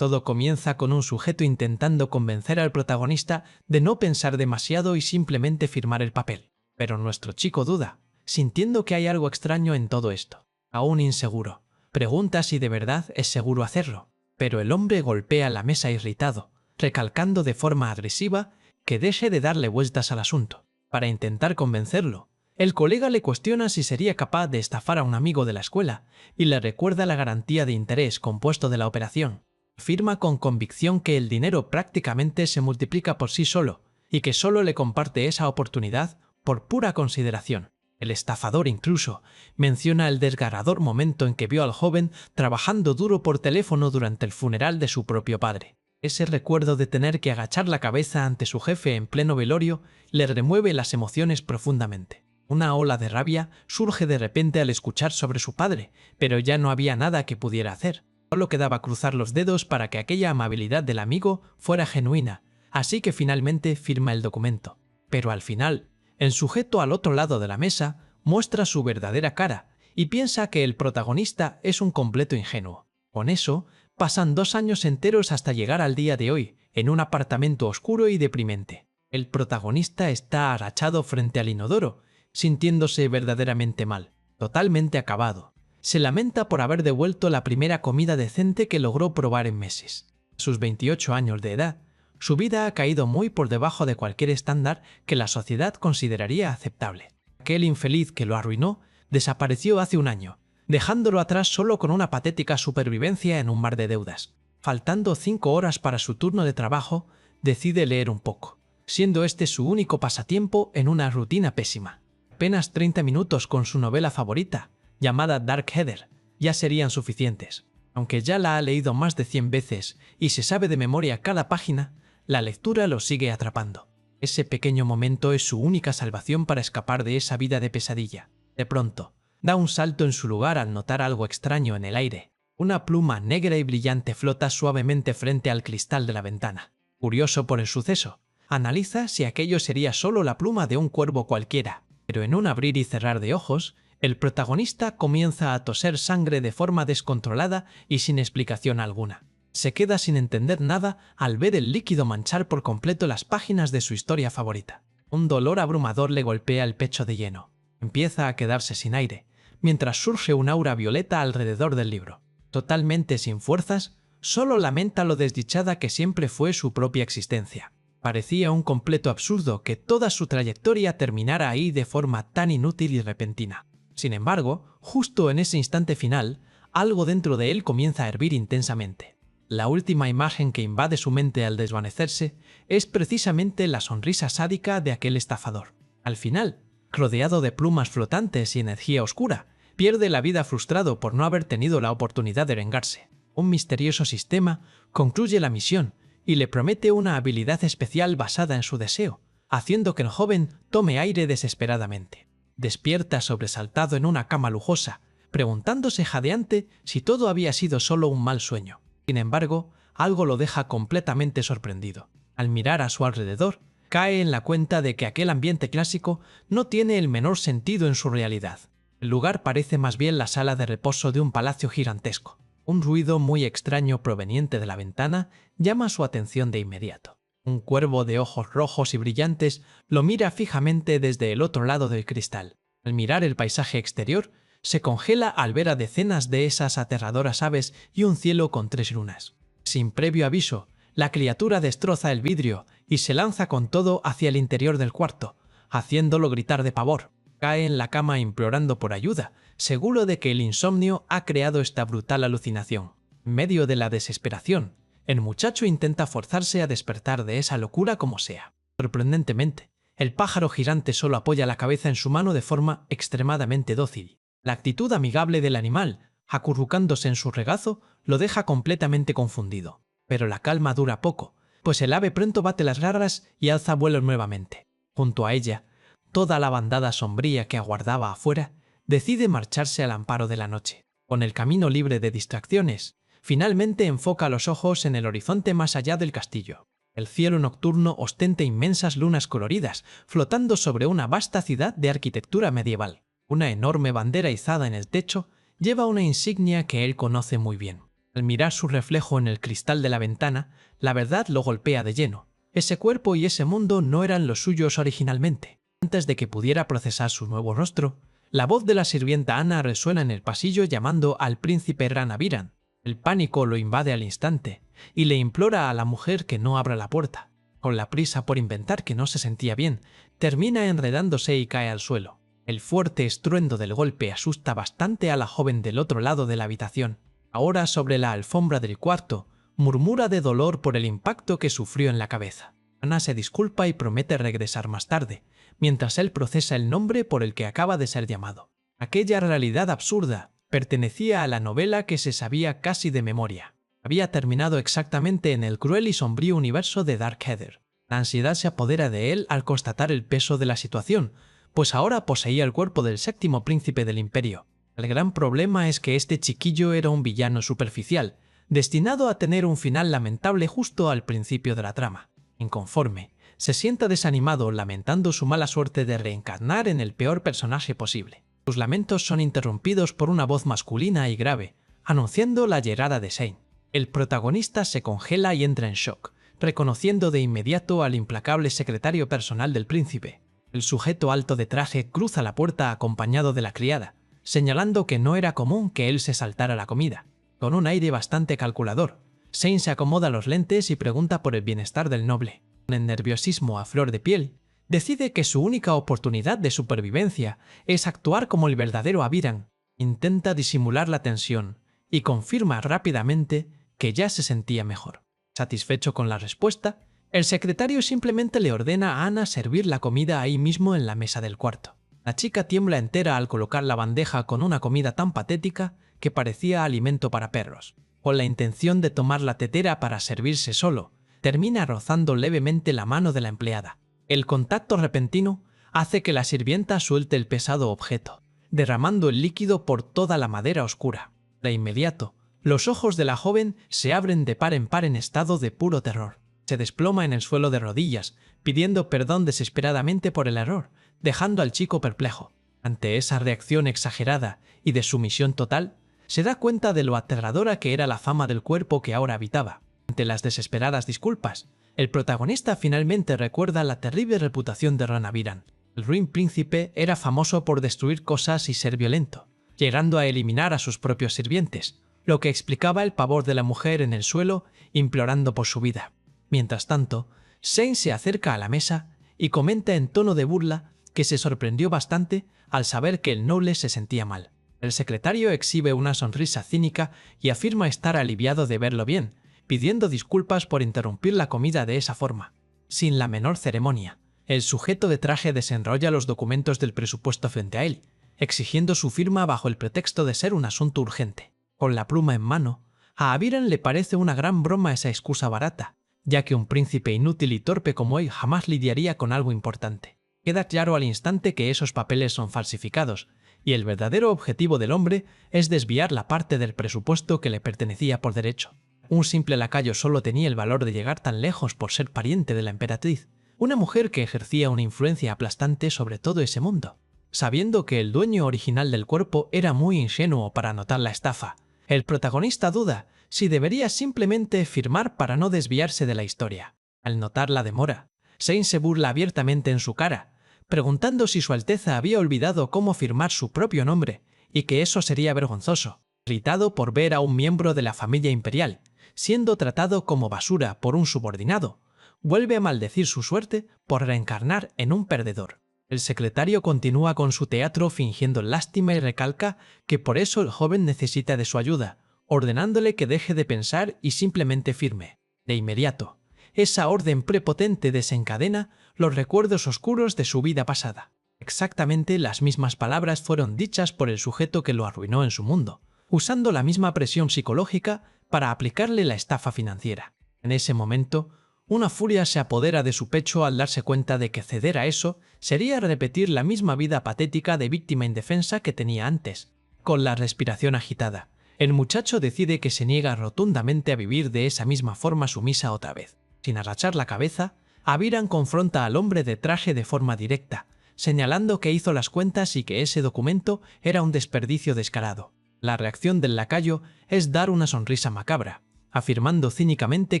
Todo comienza con un sujeto intentando convencer al protagonista de no pensar demasiado y simplemente firmar el papel. Pero nuestro chico duda, sintiendo que hay algo extraño en todo esto. Aún inseguro, pregunta si de verdad es seguro hacerlo. Pero el hombre golpea la mesa irritado, recalcando de forma agresiva que deje de darle vueltas al asunto. Para intentar convencerlo, el colega le cuestiona si sería capaz de estafar a un amigo de la escuela y le recuerda la garantía de interés compuesto de la operación. Afirma con convicción que el dinero prácticamente se multiplica por sí solo y que solo le comparte esa oportunidad por pura consideración. El estafador incluso menciona el desgarrador momento en que vio al joven trabajando duro por teléfono durante el funeral de su propio padre. Ese recuerdo de tener que agachar la cabeza ante su jefe en pleno velorio le remueve las emociones profundamente. Una ola de rabia surge de repente al escuchar sobre su padre, pero ya no había nada que pudiera hacer. Solo quedaba cruzar los dedos para que aquella amabilidad del amigo fuera genuina, así que finalmente firma el documento. Pero al final, el sujeto al otro lado de la mesa muestra su verdadera cara y piensa que el protagonista es un completo ingenuo. Con eso, pasan 2 años enteros hasta llegar al día de hoy, en un apartamento oscuro y deprimente. El protagonista está agachado frente al inodoro, sintiéndose verdaderamente mal, totalmente acabado. Se lamenta por haber devuelto la primera comida decente que logró probar en meses. A sus 28 años de edad, su vida ha caído muy por debajo de cualquier estándar que la sociedad consideraría aceptable. Aquel infeliz que lo arruinó desapareció hace un año, dejándolo atrás solo con una patética supervivencia en un mar de deudas. Faltando 5 horas para su turno de trabajo, decide leer un poco, siendo este su único pasatiempo en una rutina pésima. Apenas 30 minutos con su novela favorita, llamada Dark Heather, ya serían suficientes. Aunque ya la ha leído más de 100 veces y se sabe de memoria cada página, la lectura lo sigue atrapando. Ese pequeño momento es su única salvación para escapar de esa vida de pesadilla. De pronto, da un salto en su lugar al notar algo extraño en el aire. Una pluma negra y brillante flota suavemente frente al cristal de la ventana. Curioso por el suceso, analiza si aquello sería solo la pluma de un cuervo cualquiera. Pero en un abrir y cerrar de ojos, el protagonista comienza a toser sangre de forma descontrolada y sin explicación alguna. Se queda sin entender nada al ver el líquido manchar por completo las páginas de su historia favorita. Un dolor abrumador le golpea el pecho de lleno. Empieza a quedarse sin aire, mientras surge un aura violeta alrededor del libro. Totalmente sin fuerzas, solo lamenta lo desdichada que siempre fue su propia existencia. Parecía un completo absurdo que toda su trayectoria terminara ahí de forma tan inútil y repentina. Sin embargo, justo en ese instante final, algo dentro de él comienza a hervir intensamente. La última imagen que invade su mente al desvanecerse es precisamente la sonrisa sádica de aquel estafador. Al final, rodeado de plumas flotantes y energía oscura, pierde la vida frustrado por no haber tenido la oportunidad de vengarse. Un misterioso sistema concluye la misión y le promete una habilidad especial basada en su deseo, haciendo que el joven tome aire desesperadamente. Despierta sobresaltado en una cama lujosa, preguntándose jadeante si todo había sido solo un mal sueño. Sin embargo, algo lo deja completamente sorprendido. Al mirar a su alrededor, cae en la cuenta de que aquel ambiente clásico no tiene el menor sentido en su realidad. El lugar parece más bien la sala de reposo de un palacio gigantesco. Un ruido muy extraño proveniente de la ventana llama su atención de inmediato. Un cuervo de ojos rojos y brillantes lo mira fijamente desde el otro lado del cristal. Al mirar el paisaje exterior, se congela al ver a decenas de esas aterradoras aves y un cielo con 3 lunas. Sin previo aviso, la criatura destroza el vidrio y se lanza con todo hacia el interior del cuarto, haciéndolo gritar de pavor. Cae en la cama implorando por ayuda, seguro de que el insomnio ha creado esta brutal alucinación. En medio de la desesperación, el muchacho intenta forzarse a despertar de esa locura como sea. Sorprendentemente, el pájaro gigante solo apoya la cabeza en su mano de forma extremadamente dócil. La actitud amigable del animal, acurrucándose en su regazo, lo deja completamente confundido. Pero la calma dura poco, pues el ave pronto bate las garras y alza vuelo nuevamente. Junto a ella, toda la bandada sombría que aguardaba afuera decide marcharse al amparo de la noche. Con el camino libre de distracciones, finalmente enfoca los ojos en el horizonte más allá del castillo. El cielo nocturno ostenta inmensas lunas coloridas, flotando sobre una vasta ciudad de arquitectura medieval. Una enorme bandera izada en el techo lleva una insignia que él conoce muy bien. Al mirar su reflejo en el cristal de la ventana, la verdad lo golpea de lleno. Ese cuerpo y ese mundo no eran los suyos originalmente. Antes de que pudiera procesar su nuevo rostro, la voz de la sirvienta Ana resuena en el pasillo llamando al príncipe Ranaviran. El pánico lo invade al instante y le implora a la mujer que no abra la puerta. Con la prisa por inventar que no se sentía bien, termina enredándose y cae al suelo. El fuerte estruendo del golpe asusta bastante a la joven del otro lado de la habitación. Ahora sobre la alfombra del cuarto, murmura de dolor por el impacto que sufrió en la cabeza. Ana se disculpa y promete regresar más tarde, mientras él procesa el nombre por el que acaba de ser llamado. Aquella realidad absurda pertenecía a la novela que se sabía casi de memoria. Había terminado exactamente en el cruel y sombrío universo de Darkheather. La ansiedad se apodera de él al constatar el peso de la situación, pues ahora poseía el cuerpo del séptimo príncipe del imperio. El gran problema es que este chiquillo era un villano superficial, destinado a tener un final lamentable justo al principio de la trama. Inconforme, se sienta desanimado lamentando su mala suerte de reencarnar en el peor personaje posible. Sus lamentos son interrumpidos por una voz masculina y grave, anunciando la llegada de Shane. El protagonista se congela y entra en shock, reconociendo de inmediato al implacable secretario personal del príncipe. El sujeto alto de traje cruza la puerta acompañado de la criada, señalando que no era común que él se saltara la comida. Con un aire bastante calculador, Shane se acomoda los lentes y pregunta por el bienestar del noble. Con el nerviosismo a flor de piel, decide que su única oportunidad de supervivencia es actuar como el verdadero Aviran. Intenta disimular la tensión y confirma rápidamente que ya se sentía mejor. Satisfecho con la respuesta, el secretario simplemente le ordena a Ana servir la comida ahí mismo en la mesa del cuarto. La chica tiembla entera al colocar la bandeja con una comida tan patética que parecía alimento para perros. Con la intención de tomar la tetera para servirse solo, termina rozando levemente la mano de la empleada. El contacto repentino hace que la sirvienta suelte el pesado objeto, derramando el líquido por toda la madera oscura. De inmediato, los ojos de la joven se abren de par en estado de puro terror. Se desploma en el suelo de rodillas, pidiendo perdón desesperadamente por el error, dejando al chico perplejo. Ante esa reacción exagerada y de sumisión total, se da cuenta de lo aterradora que era la fama del cuerpo que ahora habitaba. Ante las desesperadas disculpas, el protagonista finalmente recuerda la terrible reputación de Ranaviran. El ruin príncipe era famoso por destruir cosas y ser violento, llegando a eliminar a sus propios sirvientes, lo que explicaba el pavor de la mujer en el suelo implorando por su vida. Mientras tanto, Shane se acerca a la mesa y comenta en tono de burla que se sorprendió bastante al saber que el noble se sentía mal. El secretario exhibe una sonrisa cínica y afirma estar aliviado de verlo bien, pidiendo disculpas por interrumpir la comida de esa forma. Sin la menor ceremonia, el sujeto de traje desenrolla los documentos del presupuesto frente a él, exigiendo su firma bajo el pretexto de ser un asunto urgente. Con la pluma en mano, a Aviran le parece una gran broma esa excusa barata, ya que un príncipe inútil y torpe como él jamás lidiaría con algo importante. Queda claro al instante que esos papeles son falsificados, y el verdadero objetivo del hombre es desviar la parte del presupuesto que le pertenecía por derecho. Un simple lacayo solo tenía el valor de llegar tan lejos por ser pariente de la emperatriz, una mujer que ejercía una influencia aplastante sobre todo ese mundo. Sabiendo que el dueño original del cuerpo era muy ingenuo para notar la estafa, el protagonista duda si debería simplemente firmar para no desviarse de la historia. Al notar la demora, Shane se burla abiertamente en su cara, preguntando si Su Alteza había olvidado cómo firmar su propio nombre y que eso sería vergonzoso. Irritado por ver a un miembro de la familia imperial siendo tratado como basura por un subordinado, vuelve a maldecir su suerte por reencarnar en un perdedor. El secretario continúa con su teatro fingiendo lástima y recalca que por eso el joven necesita de su ayuda, ordenándole que deje de pensar y simplemente firme. De inmediato, esa orden prepotente desencadena los recuerdos oscuros de su vida pasada. Exactamente las mismas palabras fueron dichas por el sujeto que lo arruinó en su mundo, usando la misma presión psicológica para aplicarle la estafa financiera. En ese momento, una furia se apodera de su pecho al darse cuenta de que ceder a eso sería repetir la misma vida patética de víctima indefensa que tenía antes. Con la respiración agitada, el muchacho decide que se niega rotundamente a vivir de esa misma forma sumisa otra vez. Sin agachar la cabeza, Aviran confronta al hombre de traje de forma directa, señalando que hizo las cuentas y que ese documento era un desperdicio descarado. La reacción del lacayo es dar una sonrisa macabra, afirmando cínicamente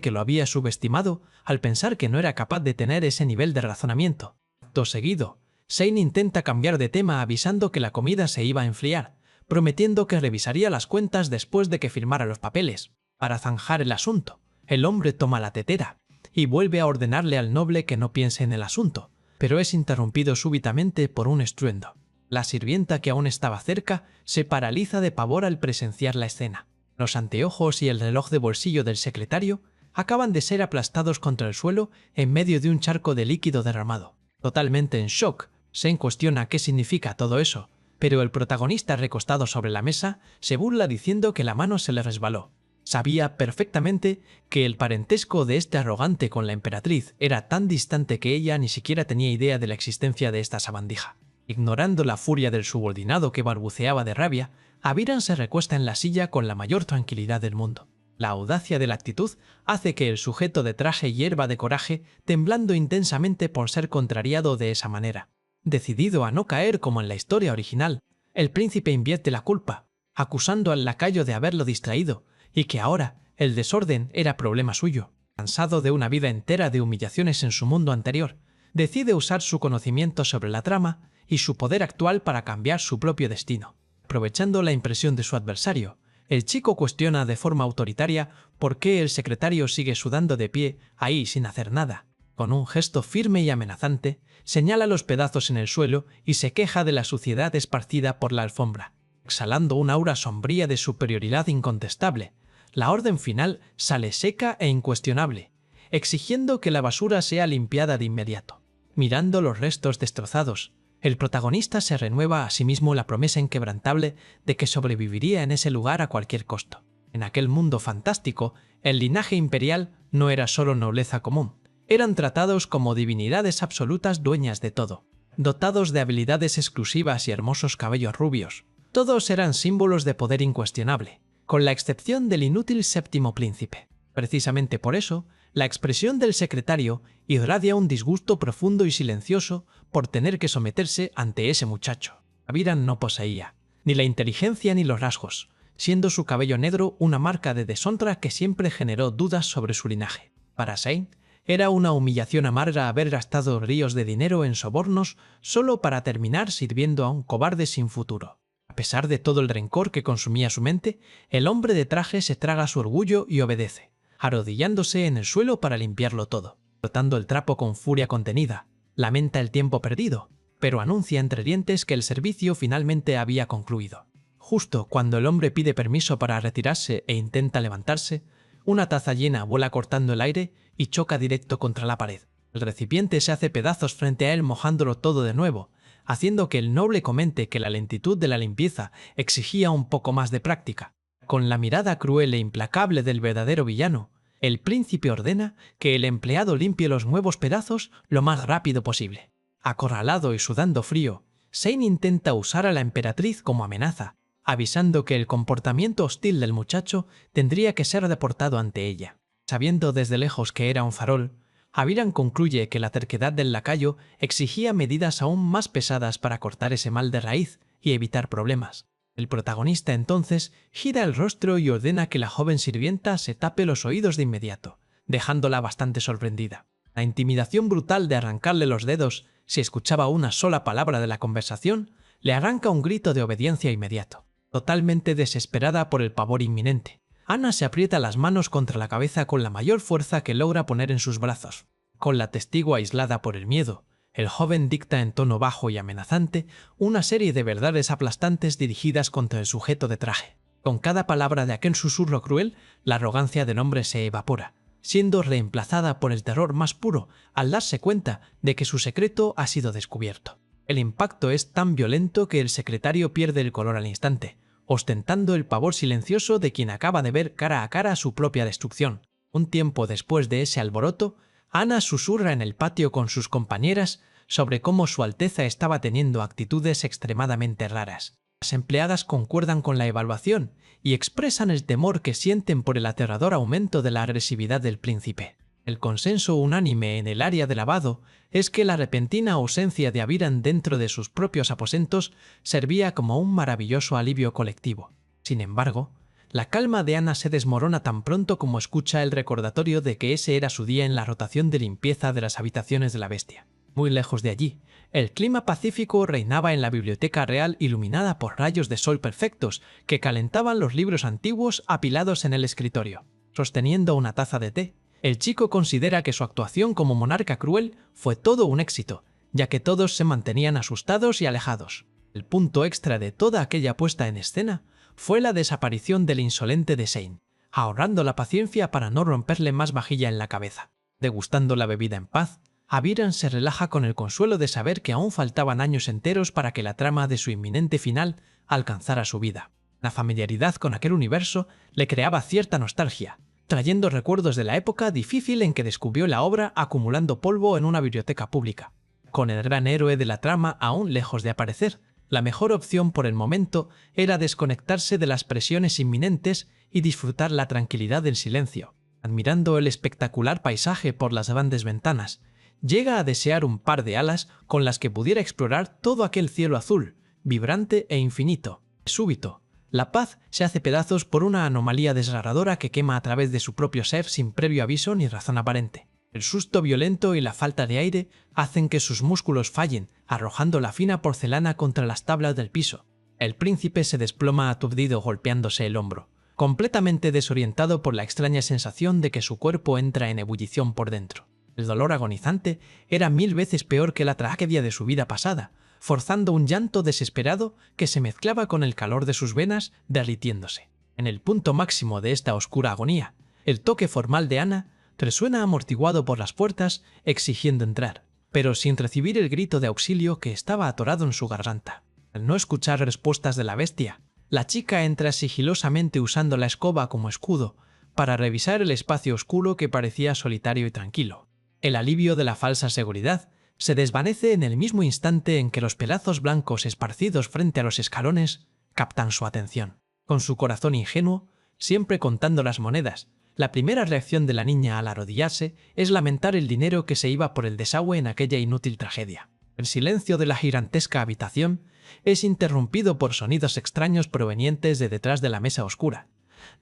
que lo había subestimado al pensar que no era capaz de tener ese nivel de razonamiento. Acto seguido, Shane intenta cambiar de tema avisando que la comida se iba a enfriar, prometiendo que revisaría las cuentas después de que firmara los papeles. Para zanjar el asunto, el hombre toma la tetera y vuelve a ordenarle al noble que no piense en el asunto, pero es interrumpido súbitamente por un estruendo. La sirvienta, que aún estaba cerca, se paraliza de pavor al presenciar la escena. Los anteojos y el reloj de bolsillo del secretario acaban de ser aplastados contra el suelo en medio de un charco de líquido derramado. Totalmente en shock, Shane cuestiona qué significa todo eso, pero el protagonista, recostado sobre la mesa, se burla diciendo que la mano se le resbaló. Sabía perfectamente que el parentesco de este arrogante con la emperatriz era tan distante que ella ni siquiera tenía idea de la existencia de esta sabandija. Ignorando la furia del subordinado que balbuceaba de rabia, Aviran se recuesta en la silla con la mayor tranquilidad del mundo. La audacia de la actitud hace que el sujeto de traje hierva de coraje, temblando intensamente por ser contrariado de esa manera. Decidido a no caer como en la historia original, el príncipe invierte la culpa, acusando al lacayo de haberlo distraído, y que ahora el desorden era problema suyo. Cansado de una vida entera de humillaciones en su mundo anterior, decide usar su conocimiento sobre la trama y su poder actual para cambiar su propio destino. Aprovechando la impresión de su adversario, el chico cuestiona de forma autoritaria por qué el secretario sigue sudando de pie ahí sin hacer nada. Con un gesto firme y amenazante, señala los pedazos en el suelo y se queja de la suciedad esparcida por la alfombra. Exhalando un aura sombría de superioridad incontestable, la orden final sale seca e incuestionable, exigiendo que la basura sea limpiada de inmediato. Mirando los restos destrozados, el protagonista se renueva a sí mismo la promesa inquebrantable de que sobreviviría en ese lugar a cualquier costo. En aquel mundo fantástico, el linaje imperial no era solo nobleza común, eran tratados como divinidades absolutas dueñas de todo, dotados de habilidades exclusivas y hermosos cabellos rubios. Todos eran símbolos de poder incuestionable, con la excepción del inútil séptimo príncipe. Precisamente por eso, la expresión del secretario irradia un disgusto profundo y silencioso por tener que someterse ante ese muchacho. Aviran no poseía ni la inteligencia ni los rasgos, siendo su cabello negro una marca de deshonra que siempre generó dudas sobre su linaje. Para Shane, era una humillación amarga haber gastado ríos de dinero en sobornos solo para terminar sirviendo a un cobarde sin futuro. A pesar de todo el rencor que consumía su mente, el hombre de traje se traga su orgullo y obedece, arrodillándose en el suelo para limpiarlo todo. Frotando el trapo con furia contenida, lamenta el tiempo perdido, pero anuncia entre dientes que el servicio finalmente había concluido. Justo cuando el hombre pide permiso para retirarse e intenta levantarse, una taza llena vuela cortando el aire y choca directo contra la pared. El recipiente se hace pedazos frente a él, mojándolo todo de nuevo, haciendo que el noble comente que la lentitud de la limpieza exigía un poco más de práctica. Con la mirada cruel e implacable del verdadero villano, el príncipe ordena que el empleado limpie los nuevos pedazos lo más rápido posible. Acorralado y sudando frío, Shane intenta usar a la emperatriz como amenaza, avisando que el comportamiento hostil del muchacho tendría que ser deportado ante ella. Sabiendo desde lejos que era un farol, Aviran concluye que la terquedad del lacayo exigía medidas aún más pesadas para cortar ese mal de raíz y evitar problemas. El protagonista entonces gira el rostro y ordena que la joven sirvienta se tape los oídos de inmediato, dejándola bastante sorprendida. La intimidación brutal de arrancarle los dedos si escuchaba una sola palabra de la conversación le arranca un grito de obediencia inmediato. Totalmente desesperada por el pavor inminente, Ana se aprieta las manos contra la cabeza con la mayor fuerza que logra poner en sus brazos. Con la testigo aislada por el miedo, el joven dicta en tono bajo y amenazante una serie de verdades aplastantes dirigidas contra el sujeto de traje. Con cada palabra de aquel susurro cruel, la arrogancia del hombre se evapora, siendo reemplazada por el terror más puro al darse cuenta de que su secreto ha sido descubierto. El impacto es tan violento que el secretario pierde el color al instante, ostentando el pavor silencioso de quien acaba de ver cara a cara su propia destrucción. Un tiempo después de ese alboroto, Ana susurra en el patio con sus compañeras sobre cómo Su Alteza estaba teniendo actitudes extremadamente raras. Las empleadas concuerdan con la evaluación y expresan el temor que sienten por el aterrador aumento de la agresividad del príncipe. El consenso unánime en el área de lavado es que la repentina ausencia de Aviran dentro de sus propios aposentos servía como un maravilloso alivio colectivo. Sin embargo, la calma de Ana se desmorona tan pronto como escucha el recordatorio de que ese era su día en la rotación de limpieza de las habitaciones de la bestia. Muy lejos de allí, el clima pacífico reinaba en la biblioteca real iluminada por rayos de sol perfectos que calentaban los libros antiguos apilados en el escritorio. Sosteniendo una taza de té, el chico considera que su actuación como monarca cruel fue todo un éxito, ya que todos se mantenían asustados y alejados. El punto extra de toda aquella puesta en escena fue la desaparición del insolente de Shane, ahorrando la paciencia para no romperle más vajilla en la cabeza. Degustando la bebida en paz, Aviran se relaja con el consuelo de saber que aún faltaban años enteros para que la trama de su inminente final alcanzara su vida. La familiaridad con aquel universo le creaba cierta nostalgia, trayendo recuerdos de la época difícil en que descubrió la obra acumulando polvo en una biblioteca pública. Con el gran héroe de la trama aún lejos de aparecer, la mejor opción por el momento era desconectarse de las presiones inminentes y disfrutar la tranquilidad del silencio. Admirando el espectacular paisaje por las grandes ventanas, llega a desear un par de alas con las que pudiera explorar todo aquel cielo azul, vibrante e infinito. Súbito, la paz se hace pedazos por una anomalía desgarradora que quema a través de su propio ser sin previo aviso ni razón aparente. El susto violento y la falta de aire hacen que sus músculos fallen, arrojando la fina porcelana contra las tablas del piso. El príncipe se desploma aturdido golpeándose el hombro, completamente desorientado por la extraña sensación de que su cuerpo entra en ebullición por dentro. El dolor agonizante era 1000 veces peor que la tragedia de su vida pasada, forzando un llanto desesperado que se mezclaba con el calor de sus venas derritiéndose. En el punto máximo de esta oscura agonía, el toque formal de Ana resuena amortiguado por las puertas exigiendo entrar, pero sin recibir el grito de auxilio que estaba atorado en su garganta. Al no escuchar respuestas de la bestia, la chica entra sigilosamente usando la escoba como escudo para revisar el espacio oscuro que parecía solitario y tranquilo. El alivio de la falsa seguridad se desvanece en el mismo instante en que los pedazos blancos esparcidos frente a los escalones captan su atención. Con su corazón ingenuo, siempre contando las monedas, la primera reacción de la niña al arrodillarse es lamentar el dinero que se iba por el desagüe en aquella inútil tragedia. El silencio de la gigantesca habitación es interrumpido por sonidos extraños provenientes de detrás de la mesa oscura,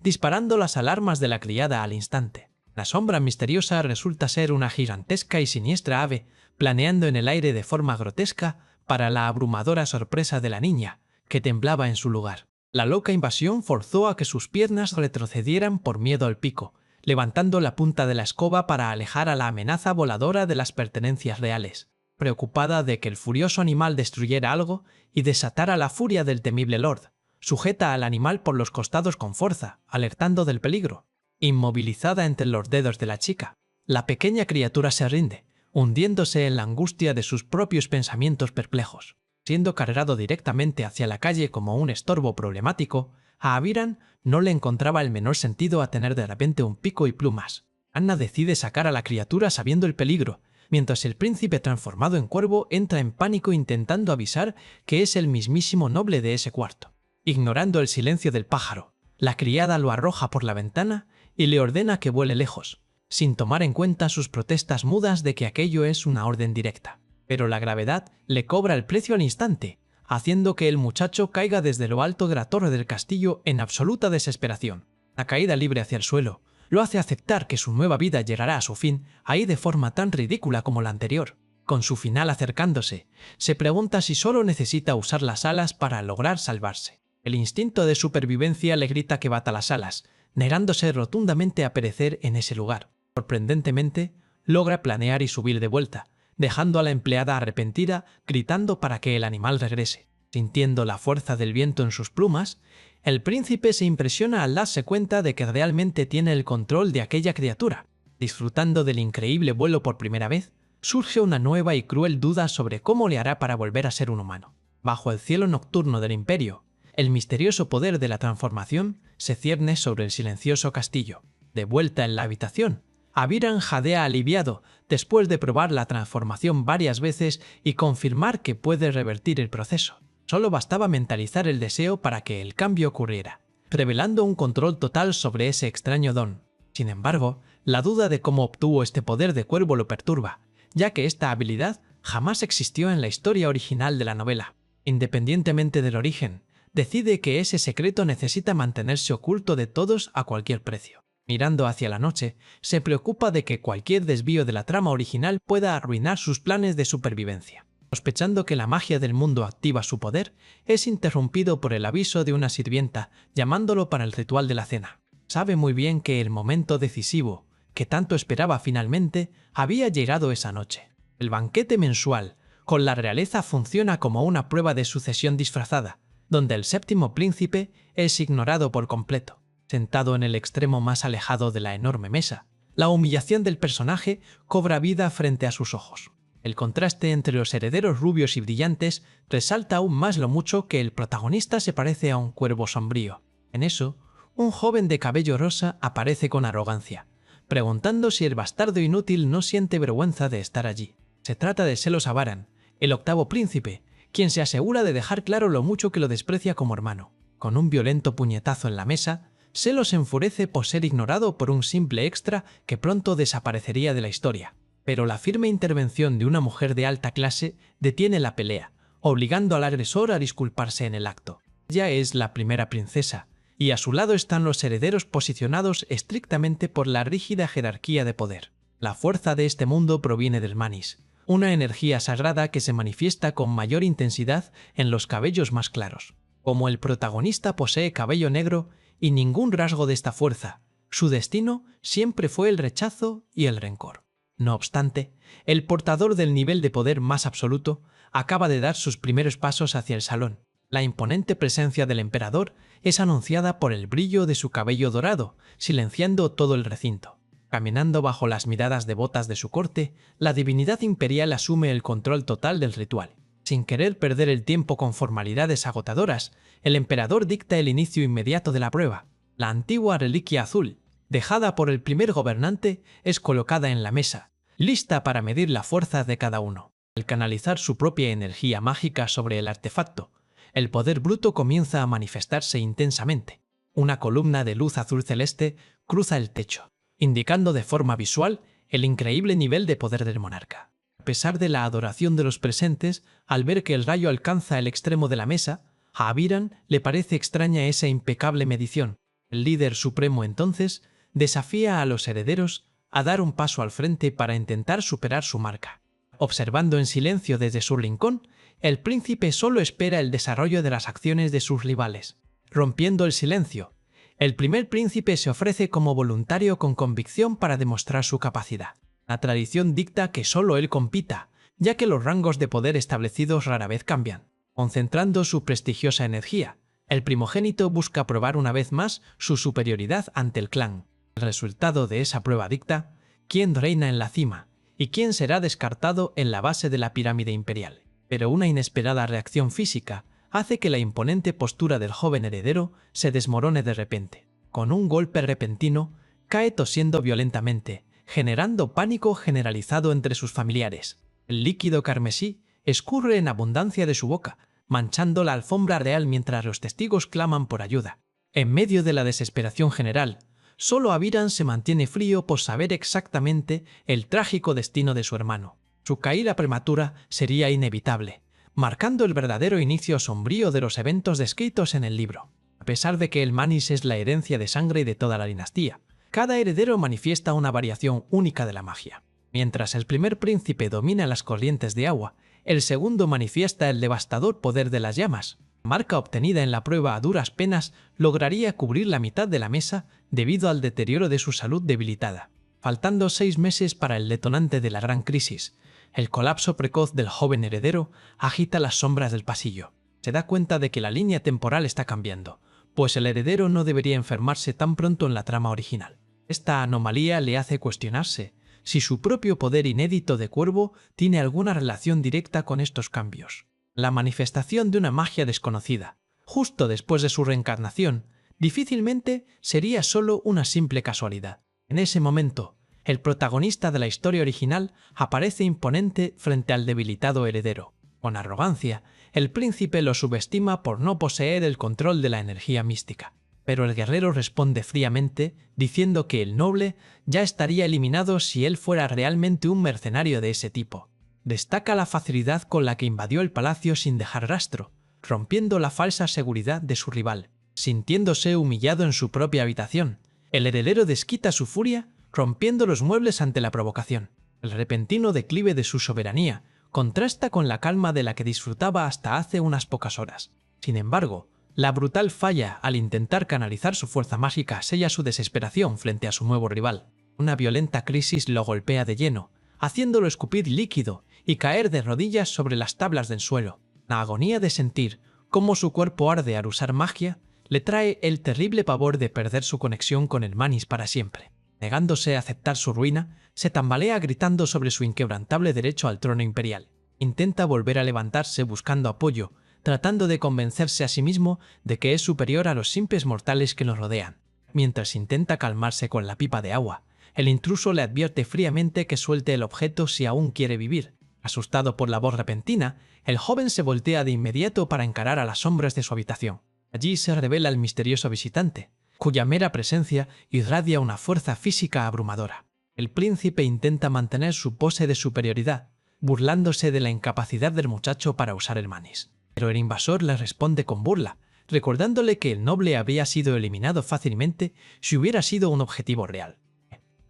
disparando las alarmas de la criada al instante. La sombra misteriosa resulta ser una gigantesca y siniestra ave planeando en el aire de forma grotesca para la abrumadora sorpresa de la niña, que temblaba en su lugar. La loca invasión forzó a que sus piernas retrocedieran por miedo al pico, levantando la punta de la escoba para alejar a la amenaza voladora de las pertenencias reales, preocupada de que el furioso animal destruyera algo y desatara la furia del temible Lord. Sujeta al animal por los costados con fuerza, alertando del peligro. Inmovilizada entre los dedos de la chica, la pequeña criatura se rinde, hundiéndose en la angustia de sus propios pensamientos perplejos. Siendo cargado directamente hacia la calle como un estorbo problemático, a Aviran no le encontraba el menor sentido a tener de repente un pico y plumas. Anna decide sacar a la criatura sabiendo el peligro, mientras el príncipe transformado en cuervo entra en pánico intentando avisar que es el mismísimo noble de ese cuarto. Ignorando el silencio del pájaro, la criada lo arroja por la ventana y le ordena que vuele lejos, sin tomar en cuenta sus protestas mudas de que aquello es una orden directa. Pero la gravedad le cobra el precio al instante, haciendo que el muchacho caiga desde lo alto de la torre del castillo en absoluta desesperación. La caída libre hacia el suelo lo hace aceptar que su nueva vida llegará a su fin ahí de forma tan ridícula como la anterior. Con su final acercándose, se pregunta si solo necesita usar las alas para lograr salvarse. El instinto de supervivencia le grita que bata las alas, negándose rotundamente a perecer en ese lugar. Sorprendentemente, logra planear y subir de vuelta, dejando a la empleada arrepentida gritando para que el animal regrese. Sintiendo la fuerza del viento en sus plumas, el príncipe se impresiona al darse cuenta de que realmente tiene el control de aquella criatura. Disfrutando del increíble vuelo por primera vez, surge una nueva y cruel duda sobre cómo le hará para volver a ser un humano. Bajo el cielo nocturno del imperio, el misterioso poder de la transformación se cierne sobre el silencioso castillo. De vuelta en la habitación, Aviran jadea aliviado después de probar la transformación varias veces y confirmar que puede revertir el proceso. Solo bastaba mentalizar el deseo para que el cambio ocurriera, revelando un control total sobre ese extraño don. Sin embargo, la duda de cómo obtuvo este poder de cuervo lo perturba, ya que esta habilidad jamás existió en la historia original de la novela. Independientemente del origen, decide que ese secreto necesita mantenerse oculto de todos a cualquier precio. Mirando hacia la noche, se preocupa de que cualquier desvío de la trama original pueda arruinar sus planes de supervivencia. Sospechando que la magia del mundo activa su poder, es interrumpido por el aviso de una sirvienta llamándolo para el ritual de la cena. Sabe muy bien que el momento decisivo, que tanto esperaba finalmente, había llegado esa noche. El banquete mensual con la realeza funciona como una prueba de sucesión disfrazada, donde el séptimo príncipe es ignorado por completo. Sentado en el extremo más alejado de la enorme mesa, la humillación del personaje cobra vida frente a sus ojos. El contraste entre los herederos rubios y brillantes resalta aún más lo mucho que el protagonista se parece a un cuervo sombrío. En eso, un joven de cabello rosa aparece con arrogancia, preguntando si el bastardo inútil no siente vergüenza de estar allí. Se trata de Selos Avaran, el octavo príncipe, quien se asegura de dejar claro lo mucho que lo desprecia como hermano. Con un violento puñetazo en la mesa, Selos se enfurece por ser ignorado por un simple extra que pronto desaparecería de la historia. Pero la firme intervención de una mujer de alta clase detiene la pelea, obligando al agresor a disculparse en el acto. Ella es la primera princesa, y a su lado están los herederos posicionados estrictamente por la rígida jerarquía de poder. La fuerza de este mundo proviene del Manis, una energía sagrada que se manifiesta con mayor intensidad en los cabellos más claros. Como el protagonista posee cabello negro y ningún rasgo de esta fuerza, su destino siempre fue el rechazo y el rencor. No obstante, el portador del nivel de poder más absoluto acaba de dar sus primeros pasos hacia el salón. La imponente presencia del emperador es anunciada por el brillo de su cabello dorado, silenciando todo el recinto. Caminando bajo las miradas devotas de su corte, la divinidad imperial asume el control total del ritual. Sin querer perder el tiempo con formalidades agotadoras, el emperador dicta el inicio inmediato de la prueba. La antigua reliquia azul, dejada por el primer gobernante, es colocada en la mesa, lista para medir la fuerza de cada uno. Al canalizar su propia energía mágica sobre el artefacto, el poder bruto comienza a manifestarse intensamente. Una columna de luz azul celeste cruza el techo, indicando de forma visual el increíble nivel de poder del monarca. A pesar de la adoración de los presentes, al ver que el rayo alcanza el extremo de la mesa, a Aviran le parece extraña esa impecable medición. El líder supremo entonces desafía a los herederos a dar un paso al frente para intentar superar su marca. Observando en silencio desde su rincón, el príncipe solo espera el desarrollo de las acciones de sus rivales. Rompiendo el silencio, el primer príncipe se ofrece como voluntario con convicción para demostrar su capacidad. La tradición dicta que solo él compita, ya que los rangos de poder establecidos rara vez cambian. Concentrando su prestigiosa energía, el primogénito busca probar una vez más su superioridad ante el clan. El resultado de esa prueba dicta quién reina en la cima y quién será descartado en la base de la pirámide imperial. Pero una inesperada reacción física hace que la imponente postura del joven heredero se desmorone de repente. Con un golpe repentino, cae tosiendo violentamente, generando pánico generalizado entre sus familiares. El líquido carmesí escurre en abundancia de su boca, manchando la alfombra real mientras los testigos claman por ayuda. En medio de la desesperación general, solo Aviran se mantiene frío por saber exactamente el trágico destino de su hermano. Su caída prematura sería inevitable, marcando el verdadero inicio sombrío de los eventos descritos en el libro. A pesar de que el Manis es la herencia de sangre de toda la dinastía, cada heredero manifiesta una variación única de la magia. Mientras el primer príncipe domina las corrientes de agua, el segundo manifiesta el devastador poder de las llamas. La marca obtenida en la prueba a duras penas lograría cubrir la mitad de la mesa debido al deterioro de su salud debilitada. Faltando 6 meses para el detonante de la gran crisis, el colapso precoz del joven heredero agita las sombras del pasillo. Se da cuenta de que la línea temporal está cambiando, pues el heredero no debería enfermarse tan pronto en la trama original. Esta anomalía le hace cuestionarse si su propio poder inédito de cuervo tiene alguna relación directa con estos cambios. La manifestación de una magia desconocida, justo después de su reencarnación, difícilmente sería solo una simple casualidad. En ese momento, el protagonista de la historia original aparece imponente frente al debilitado heredero. Con arrogancia, el príncipe lo subestima por no poseer el control de la energía mística. Pero el guerrero responde fríamente, diciendo que el noble ya estaría eliminado si él fuera realmente un mercenario de ese tipo. Destaca la facilidad con la que invadió el palacio sin dejar rastro, rompiendo la falsa seguridad de su rival. Sintiéndose humillado en su propia habitación, el heredero desquita su furia, rompiendo los muebles ante la provocación. El repentino declive de su soberanía contrasta con la calma de la que disfrutaba hasta hace unas pocas horas. Sin embargo, la brutal falla al intentar canalizar su fuerza mágica sella su desesperación frente a su nuevo rival. Una violenta crisis lo golpea de lleno, haciéndolo escupir líquido y caer de rodillas sobre las tablas del suelo. La agonía de sentir cómo su cuerpo arde al usar magia le trae el terrible pavor de perder su conexión con el Manis para siempre. Negándose a aceptar su ruina, se tambalea gritando sobre su inquebrantable derecho al trono imperial. Intenta volver a levantarse buscando apoyo, tratando de convencerse a sí mismo de que es superior a los simples mortales que nos rodean. Mientras intenta calmarse con la pipa de agua, el intruso le advierte fríamente que suelte el objeto si aún quiere vivir. Asustado por la voz repentina, el joven se voltea de inmediato para encarar a las sombras de su habitación. Allí se revela el misterioso visitante, cuya mera presencia irradia una fuerza física abrumadora. El príncipe intenta mantener su pose de superioridad, burlándose de la incapacidad del muchacho para usar el Manis. Pero el invasor le responde con burla, recordándole que el noble habría sido eliminado fácilmente si hubiera sido un objetivo real.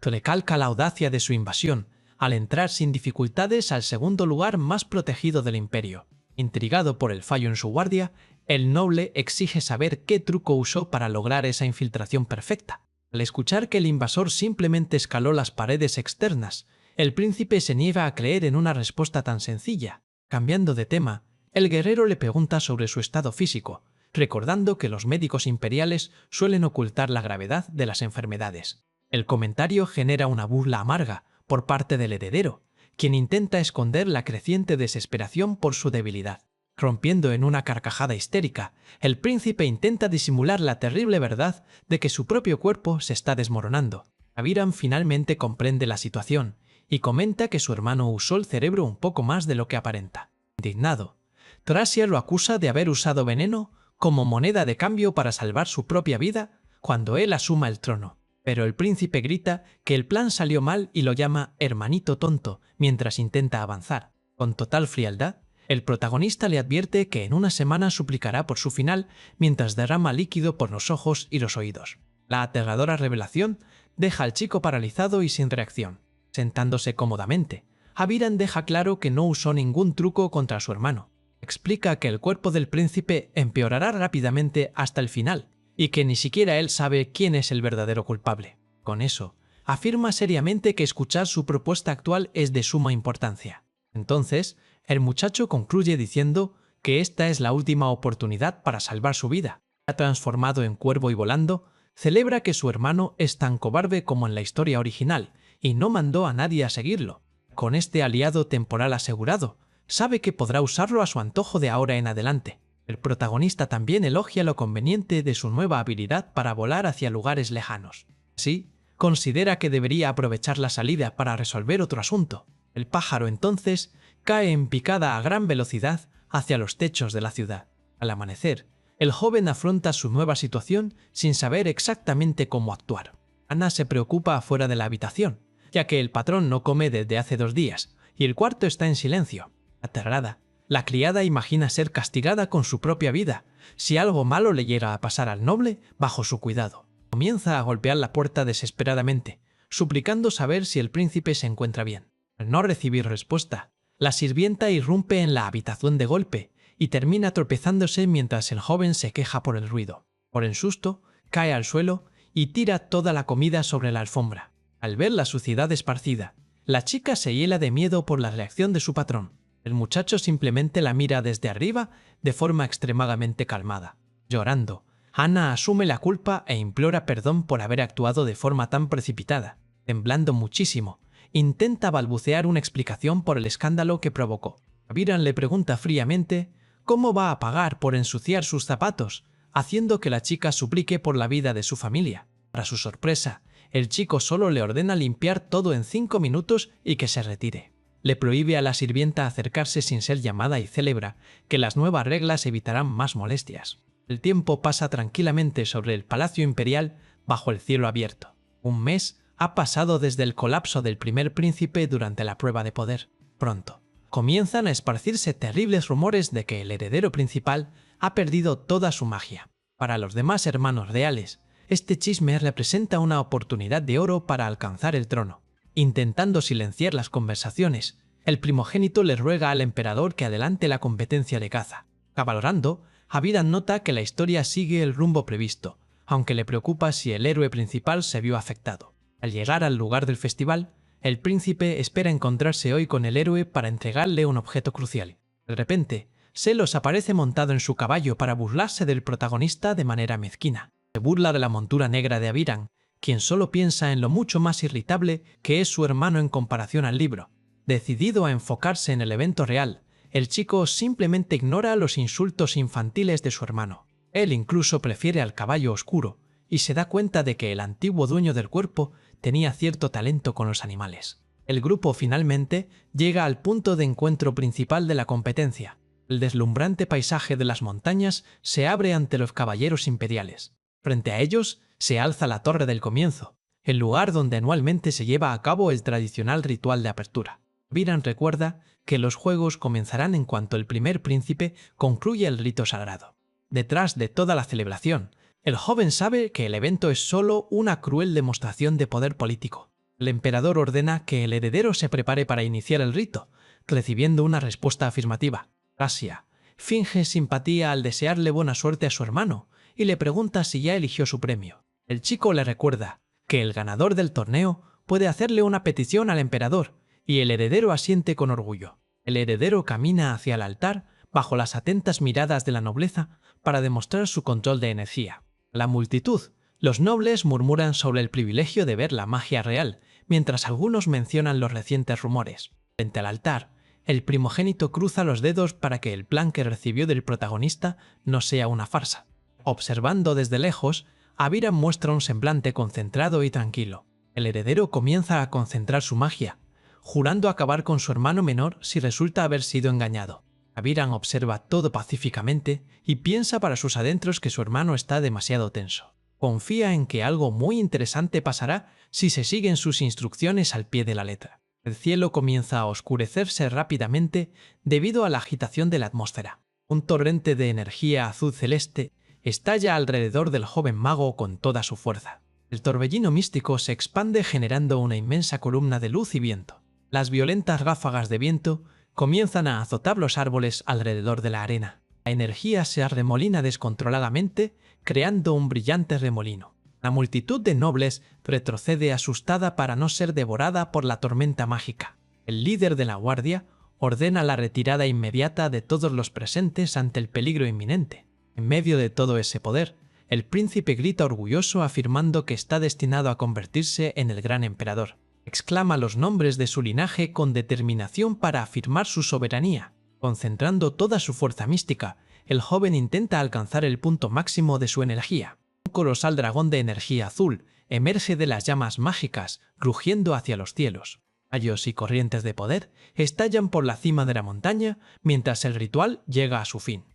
Recalca la audacia de su invasión, al entrar sin dificultades al segundo lugar más protegido del imperio. Intrigado por el fallo en su guardia, el noble exige saber qué truco usó para lograr esa infiltración perfecta. Al escuchar que el invasor simplemente escaló las paredes externas, el príncipe se niega a creer en una respuesta tan sencilla. Cambiando de tema, el guerrero le pregunta sobre su estado físico, recordando que los médicos imperiales suelen ocultar la gravedad de las enfermedades. El comentario genera una burla amarga por parte del heredero, quien intenta esconder la creciente desesperación por su debilidad. Rompiendo en una carcajada histérica, el príncipe intenta disimular la terrible verdad de que su propio cuerpo se está desmoronando. Aviran finalmente comprende la situación y comenta que su hermano usó el cerebro un poco más de lo que aparenta. Indignado, Thracia lo acusa de haber usado veneno como moneda de cambio para salvar su propia vida cuando él asuma el trono. Pero el príncipe grita que el plan salió mal y lo llama hermanito tonto mientras intenta avanzar. Con total frialdad, el protagonista le advierte que en una semana suplicará por su final mientras derrama líquido por los ojos y los oídos. La aterradora revelación deja al chico paralizado y sin reacción. Sentándose cómodamente, Aviran deja claro que no usó ningún truco contra su hermano. Explica que el cuerpo del príncipe empeorará rápidamente hasta el final y que ni siquiera él sabe quién es el verdadero culpable. Con eso, afirma seriamente que escuchar su propuesta actual es de suma importancia. Entonces, el muchacho concluye diciendo que esta es la última oportunidad para salvar su vida. Ha transformado en cuervo y volando, celebra que su hermano es tan cobarde como en la historia original y no mandó a nadie a seguirlo. Con este aliado temporal asegurado, sabe que podrá usarlo a su antojo de ahora en adelante. El protagonista también elogia lo conveniente de su nueva habilidad para volar hacia lugares lejanos. Así, considera que debería aprovechar la salida para resolver otro asunto. El pájaro entonces cae en picada a gran velocidad hacia los techos de la ciudad. Al amanecer, el joven afronta su nueva situación sin saber exactamente cómo actuar. Ana se preocupa afuera de la habitación, ya que el patrón no come desde hace 2 días y el cuarto está en silencio. Aterrada, la criada imagina ser castigada con su propia vida si algo malo le llega a pasar al noble bajo su cuidado. Comienza a golpear la puerta desesperadamente, suplicando saber si el príncipe se encuentra bien. Al no recibir respuesta, la sirvienta irrumpe en la habitación de golpe y termina tropezándose mientras el joven se queja por el ruido. Por el susto, cae al suelo y tira toda la comida sobre la alfombra. Al ver la suciedad esparcida, la chica se hiela de miedo por la reacción de su patrón. El muchacho simplemente la mira desde arriba de forma extremadamente calmada. Llorando, Ana asume la culpa e implora perdón por haber actuado de forma tan precipitada. Temblando muchísimo, intenta balbucear una explicación por el escándalo que provocó. Aviran le pregunta fríamente cómo va a pagar por ensuciar sus zapatos, haciendo que la chica suplique por la vida de su familia. Para su sorpresa, el chico solo le ordena limpiar todo en 5 minutos y que se retire. Le prohíbe a la sirvienta acercarse sin ser llamada y celebra que las nuevas reglas evitarán más molestias. El tiempo pasa tranquilamente sobre el palacio imperial bajo el cielo abierto. 1 mes ha pasado desde el colapso del primer príncipe durante la prueba de poder. Pronto, comienzan a esparcirse terribles rumores de que el heredero principal ha perdido toda su magia. Para los demás hermanos reales, este chisme representa una oportunidad de oro para alcanzar el trono. Intentando silenciar las conversaciones, el primogénito le ruega al emperador que adelante la competencia de caza. Cabalgando, Aviran nota que la historia sigue el rumbo previsto, aunque le preocupa si el héroe principal se vio afectado. Al llegar al lugar del festival, el príncipe espera encontrarse hoy con el héroe para entregarle un objeto crucial. De repente, Selos aparece montado en su caballo para burlarse del protagonista de manera mezquina. Se burla de la montura negra de Aviran, quien solo piensa en lo mucho más irritable que es su hermano en comparación al libro. Decidido a enfocarse en el evento real, el chico simplemente ignora los insultos infantiles de su hermano. Él incluso prefiere al caballo oscuro y se da cuenta de que el antiguo dueño del cuerpo tenía cierto talento con los animales. El grupo finalmente llega al punto de encuentro principal de la competencia. El deslumbrante paisaje de las montañas se abre ante los caballeros imperiales. Frente a ellos se alza la torre del comienzo, el lugar donde anualmente se lleva a cabo el tradicional ritual de apertura. Aviran recuerda que los juegos comenzarán en cuanto el primer príncipe concluya el rito sagrado. Detrás de toda la celebración, el joven sabe que el evento es solo una cruel demostración de poder político. El emperador ordena que el heredero se prepare para iniciar el rito, recibiendo una respuesta afirmativa. Casia finge simpatía al desearle buena suerte a su hermano y le pregunta si ya eligió su premio. El chico le recuerda que el ganador del torneo puede hacerle una petición al emperador y el heredero asiente con orgullo. El heredero camina hacia el altar bajo las atentas miradas de la nobleza para demostrar su control de energía. La multitud, los nobles murmuran sobre el privilegio de ver la magia real, mientras algunos mencionan los recientes rumores. Frente al altar, el primogénito cruza los dedos para que el plan que recibió del protagonista no sea una farsa. Observando desde lejos, Aviran muestra un semblante concentrado y tranquilo. El heredero comienza a concentrar su magia, jurando acabar con su hermano menor si resulta haber sido engañado. Aviran observa todo pacíficamente y piensa para sus adentros que su hermano está demasiado tenso. Confía en que algo muy interesante pasará si se siguen sus instrucciones al pie de la letra. El cielo comienza a oscurecerse rápidamente debido a la agitación de la atmósfera. Un torrente de energía azul celeste estalla alrededor del joven mago con toda su fuerza. El torbellino místico se expande generando una inmensa columna de luz y viento. Las violentas ráfagas de viento comienzan a azotar los árboles alrededor de la arena. La energía se arremolina descontroladamente, creando un brillante remolino. La multitud de nobles retrocede asustada para no ser devorada por la tormenta mágica. El líder de la guardia ordena la retirada inmediata de todos los presentes ante el peligro inminente. En medio de todo ese poder, el príncipe grita orgulloso afirmando que está destinado a convertirse en el gran emperador. Exclama los nombres de su linaje con determinación para afirmar su soberanía. Concentrando toda su fuerza mística, el joven intenta alcanzar el punto máximo de su energía. Un colosal dragón de energía azul emerge de las llamas mágicas, rugiendo hacia los cielos. Rayos y corrientes de poder estallan por la cima de la montaña mientras el ritual llega a su fin.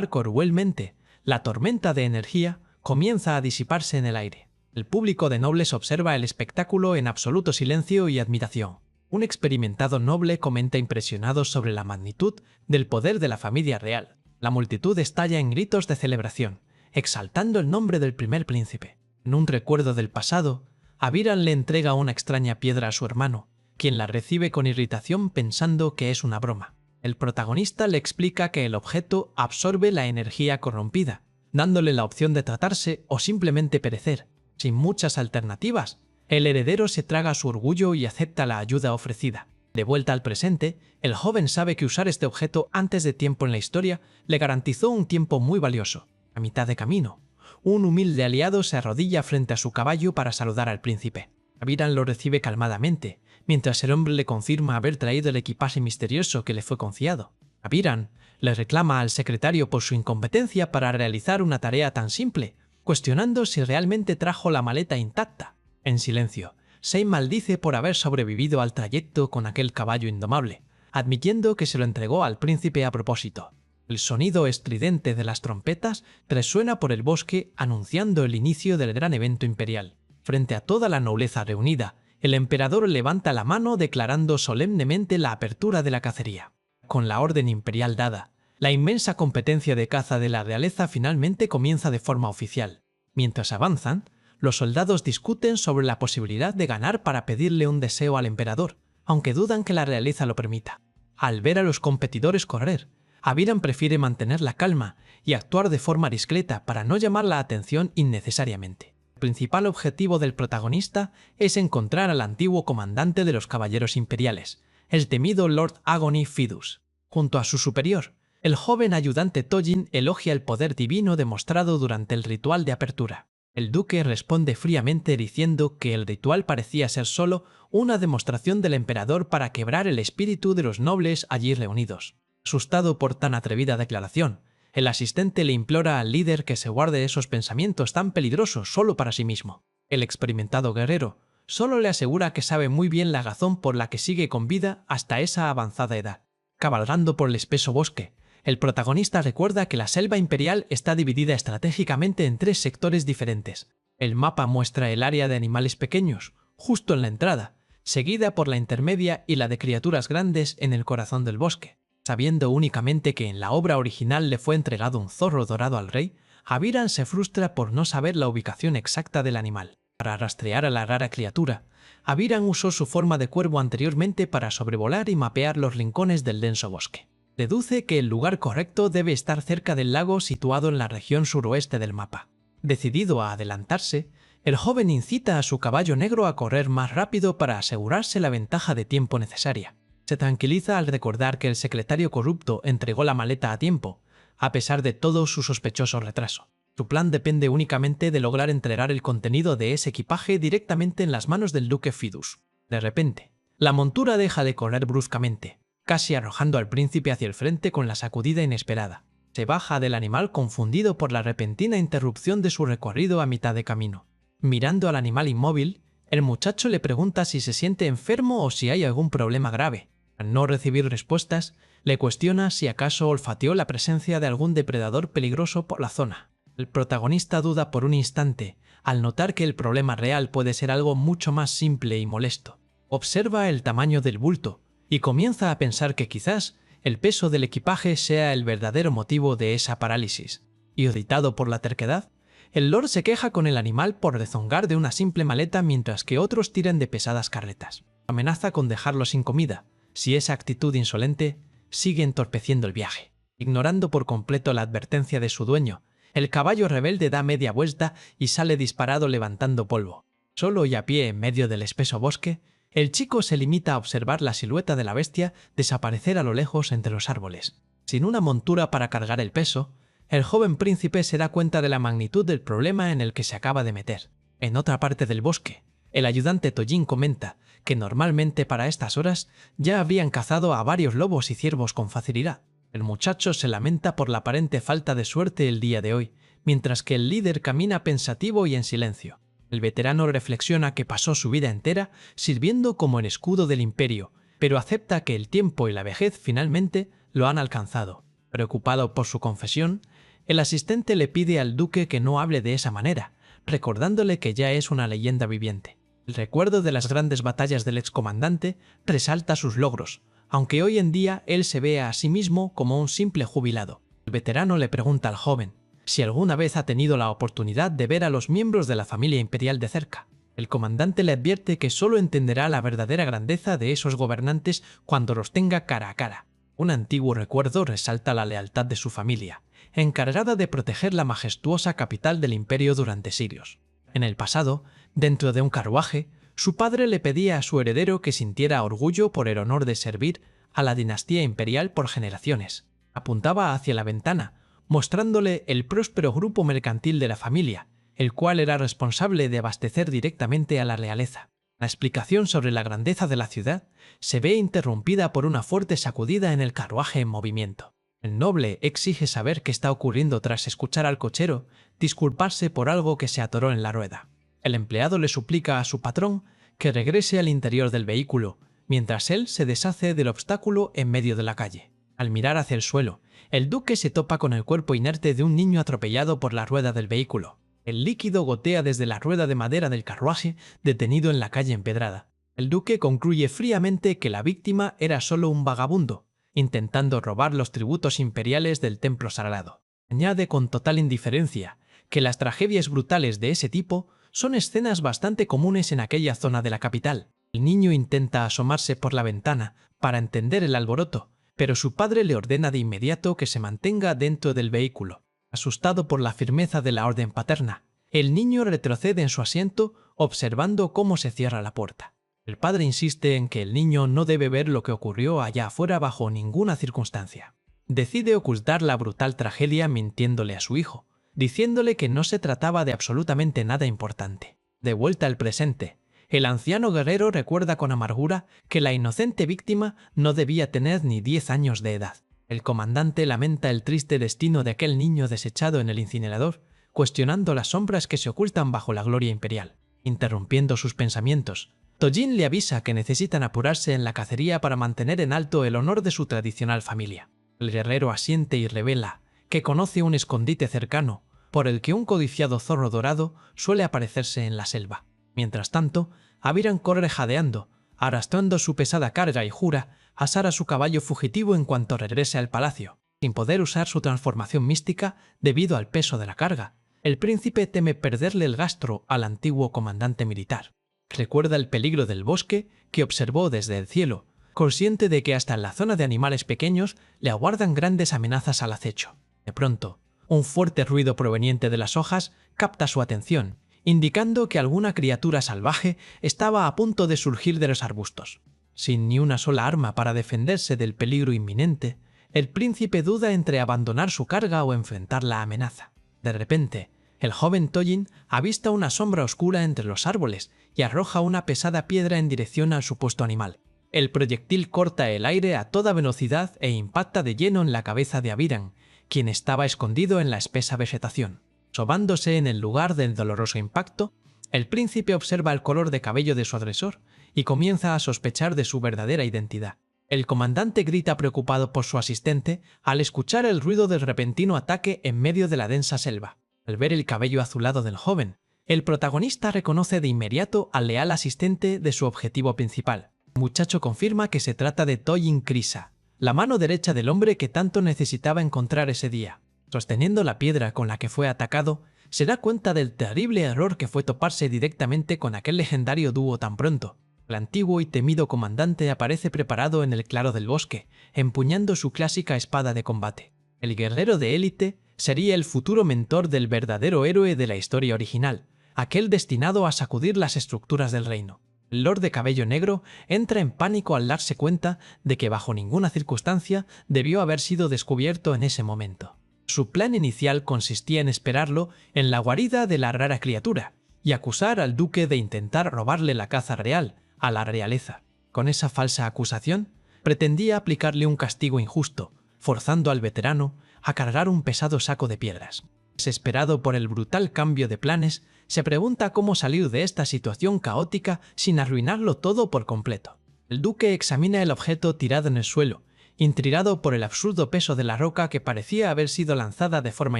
Cruelmente, la tormenta de energía comienza a disiparse en el aire. El público de nobles observa el espectáculo en absoluto silencio y admiración. Un experimentado noble comenta impresionado sobre la magnitud del poder de la familia real. La multitud estalla en gritos de celebración, exaltando el nombre del primer príncipe. En un recuerdo del pasado, Aviran le entrega una extraña piedra a su hermano, quien la recibe con irritación pensando que es una broma. El protagonista le explica que el objeto absorbe la energía corrompida, dándole la opción de tratarse o simplemente perecer. Sin muchas alternativas, el heredero se traga su orgullo y acepta la ayuda ofrecida. De vuelta al presente, el joven sabe que usar este objeto antes de tiempo en la historia le garantizó un tiempo muy valioso. A mitad de camino, un humilde aliado se arrodilla frente a su caballo para saludar al príncipe. Aviran lo recibe calmadamente, mientras el hombre le confirma haber traído el equipaje misterioso que le fue confiado. Aviran le reclama al secretario por su incompetencia para realizar una tarea tan simple, cuestionando si realmente trajo la maleta intacta. En silencio, Sei maldice por haber sobrevivido al trayecto con aquel caballo indomable, admitiendo que se lo entregó al príncipe a propósito. El sonido estridente de las trompetas resuena por el bosque anunciando el inicio del gran evento imperial. Frente a toda la nobleza reunida, el emperador levanta la mano declarando solemnemente la apertura de la cacería. con la orden imperial dada, la inmensa competencia de caza de la realeza finalmente comienza de forma oficial. Mientras avanzan, los soldados discuten sobre la posibilidad de ganar para pedirle un deseo al emperador, aunque dudan que la realeza lo permita. Al ver a los competidores correr, Aviran prefiere mantener la calma y actuar de forma discreta para no llamar la atención innecesariamente. El principal objetivo del protagonista es encontrar al antiguo comandante de los caballeros imperiales, el temido Lord Agony Fidus. Junto a su superior, el joven ayudante Tojin elogia el poder divino demostrado durante el ritual de apertura. El duque responde fríamente diciendo que el ritual parecía ser solo una demostración del emperador para quebrar el espíritu de los nobles allí reunidos. Asustado por tan atrevida declaración, el asistente le implora al líder que se guarde esos pensamientos tan peligrosos solo para sí mismo. El experimentado guerrero solo le asegura que sabe muy bien la razón por la que sigue con vida hasta esa avanzada edad. Cabalgando por el espeso bosque, el protagonista recuerda que la selva imperial está dividida estratégicamente en 3 sectores diferentes. El mapa muestra el área de animales pequeños, justo en la entrada, seguida por la intermedia y la de criaturas grandes en el corazón del bosque. Sabiendo únicamente que en la obra original le fue entregado un zorro dorado al rey, Aviran se frustra por no saber la ubicación exacta del animal. Para rastrear a la rara criatura, Aviran usó su forma de cuervo anteriormente para sobrevolar y mapear los rincones del denso bosque. Deduce que el lugar correcto debe estar cerca del lago situado en la región suroeste del mapa. Decidido a adelantarse, el joven incita a su caballo negro a correr más rápido para asegurarse la ventaja de tiempo necesaria. Se tranquiliza al recordar que el secretario corrupto entregó la maleta a tiempo, a pesar de todo su sospechoso retraso. Su plan depende únicamente de lograr entregar el contenido de ese equipaje directamente en las manos del duque Fidus. De repente, la montura deja de correr bruscamente, casi arrojando al príncipe hacia el frente con la sacudida inesperada. Se baja del animal confundido por la repentina interrupción de su recorrido a mitad de camino. Mirando al animal inmóvil, el muchacho le pregunta si se siente enfermo o si hay algún problema grave. Al no recibir respuestas, le cuestiona si acaso olfateó la presencia de algún depredador peligroso por la zona. El protagonista duda por un instante, al notar que el problema real puede ser algo mucho más simple y molesto. Observa el tamaño del bulto y comienza a pensar que quizás el peso del equipaje sea el verdadero motivo de esa parálisis. Irritado por la terquedad, el lord se queja con el animal por rezongar de una simple maleta mientras que otros tiran de pesadas carretas. Amenaza con dejarlo sin comida si esa actitud insolente sigue entorpeciendo el viaje. Ignorando por completo la advertencia de su dueño, el caballo rebelde da media vuelta y sale disparado levantando polvo. Solo y a pie en medio del espeso bosque, el chico se limita a observar la silueta de la bestia desaparecer a lo lejos entre los árboles. Sin una montura para cargar el peso, el joven príncipe se da cuenta de la magnitud del problema en el que se acaba de meter. En otra parte del bosque, el ayudante Tojin comenta que normalmente para estas horas ya habrían cazado a varios lobos y ciervos con facilidad. El muchacho se lamenta por la aparente falta de suerte el día de hoy, mientras que el líder camina pensativo y en silencio. El veterano reflexiona que pasó su vida entera sirviendo como el escudo del imperio, pero acepta que el tiempo y la vejez finalmente lo han alcanzado. Preocupado por su confesión, el asistente le pide al duque que no hable de esa manera, recordándole que ya es una leyenda viviente. El recuerdo de las grandes batallas del excomandante resalta sus logros, aunque hoy en día él se ve a sí mismo como un simple jubilado. El veterano le pregunta al joven si alguna vez ha tenido la oportunidad de ver a los miembros de la familia imperial de cerca. El comandante le advierte que solo entenderá la verdadera grandeza de esos gobernantes cuando los tenga cara a cara. Un antiguo recuerdo resalta la lealtad de su familia, encargada de proteger la majestuosa capital del imperio durante siglos. En el pasado, dentro de un carruaje, su padre le pedía a su heredero que sintiera orgullo por el honor de servir a la dinastía imperial por generaciones. Apuntaba hacia la ventana, mostrándole el próspero grupo mercantil de la familia, el cual era responsable de abastecer directamente a la realeza. La explicación sobre la grandeza de la ciudad se ve interrumpida por una fuerte sacudida en el carruaje en movimiento. El noble exige saber qué está ocurriendo tras escuchar al cochero disculparse por algo que se atoró en la rueda. El empleado le suplica a su patrón que regrese al interior del vehículo, mientras él se deshace del obstáculo en medio de la calle. Al mirar hacia el suelo, el duque se topa con el cuerpo inerte de un niño atropellado por la rueda del vehículo. El líquido gotea desde la rueda de madera del carruaje detenido en la calle empedrada. El duque concluye fríamente que la víctima era solo un vagabundo, intentando robar los tributos imperiales del templo sagrado. Añade con total indiferencia que las tragedias brutales de ese tipo son escenas bastante comunes en aquella zona de la capital. El niño intenta asomarse por la ventana para entender el alboroto, pero su padre le ordena de inmediato que se mantenga dentro del vehículo. Asustado por la firmeza de la orden paterna, el niño retrocede en su asiento observando cómo se cierra la puerta. El padre insiste en que el niño no debe ver lo que ocurrió allá afuera bajo ninguna circunstancia. Decide ocultar la brutal tragedia mintiéndole a su hijo, diciéndole que no se trataba de absolutamente nada importante. De vuelta al presente, el anciano guerrero recuerda con amargura que la inocente víctima no debía tener ni 10 años de edad. El comandante lamenta el triste destino de aquel niño desechado en el incinerador, cuestionando las sombras que se ocultan bajo la gloria imperial. Interrumpiendo sus pensamientos, Tojin le avisa que necesitan apurarse en la cacería para mantener en alto el honor de su tradicional familia. El guerrero asiente y revela que conoce un escondite cercano por el que un codiciado zorro dorado suele aparecerse en la selva. Mientras tanto, Aviran corre jadeando, arrastrando su pesada carga y jura asar a su caballo fugitivo en cuanto regrese al palacio. Sin poder usar su transformación mística debido al peso de la carga, el príncipe teme perderle el rastro al antiguo comandante militar. Recuerda el peligro del bosque que observó desde el cielo, consciente de que hasta en la zona de animales pequeños le aguardan grandes amenazas al acecho. De pronto, un fuerte ruido proveniente de las hojas capta su atención, indicando que alguna criatura salvaje estaba a punto de surgir de los arbustos. Sin ni una sola arma para defenderse del peligro inminente, el príncipe duda entre abandonar su carga o enfrentar la amenaza. De repente, el joven Tojin avista una sombra oscura entre los árboles y arroja una pesada piedra en dirección al supuesto animal. El proyectil corta el aire a toda velocidad e impacta de lleno en la cabeza de Aviran, quien estaba escondido en la espesa vegetación. Sobándose en el lugar del doloroso impacto, el príncipe observa el color de cabello de su agresor y comienza a sospechar de su verdadera identidad. El comandante grita preocupado por su asistente al escuchar el ruido del repentino ataque en medio de la densa selva. Al ver el cabello azulado del joven, el protagonista reconoce de inmediato al leal asistente de su objetivo principal. El muchacho confirma que se trata de Tojin Krisa, la mano derecha del hombre que tanto necesitaba encontrar ese día. Sosteniendo la piedra con la que fue atacado, se da cuenta del terrible error que fue toparse directamente con aquel legendario dúo tan pronto. El antiguo y temido comandante aparece preparado en el claro del bosque, empuñando su clásica espada de combate. El guerrero de élite sería el futuro mentor del verdadero héroe de la historia original, aquel destinado a sacudir las estructuras del reino. El Lord de Cabello Negro entra en pánico al darse cuenta de que bajo ninguna circunstancia debió haber sido descubierto en ese momento. Su plan inicial consistía en esperarlo en la guarida de la rara criatura y acusar al duque de intentar robarle la caza real a la realeza. Con esa falsa acusación, pretendía aplicarle un castigo injusto, forzando al veterano a cargar un pesado saco de piedras. Desesperado por el brutal cambio de planes, se pregunta cómo salir de esta situación caótica sin arruinarlo todo por completo. El duque examina el objeto tirado en el suelo, intrigado por el absurdo peso de la roca que parecía haber sido lanzada de forma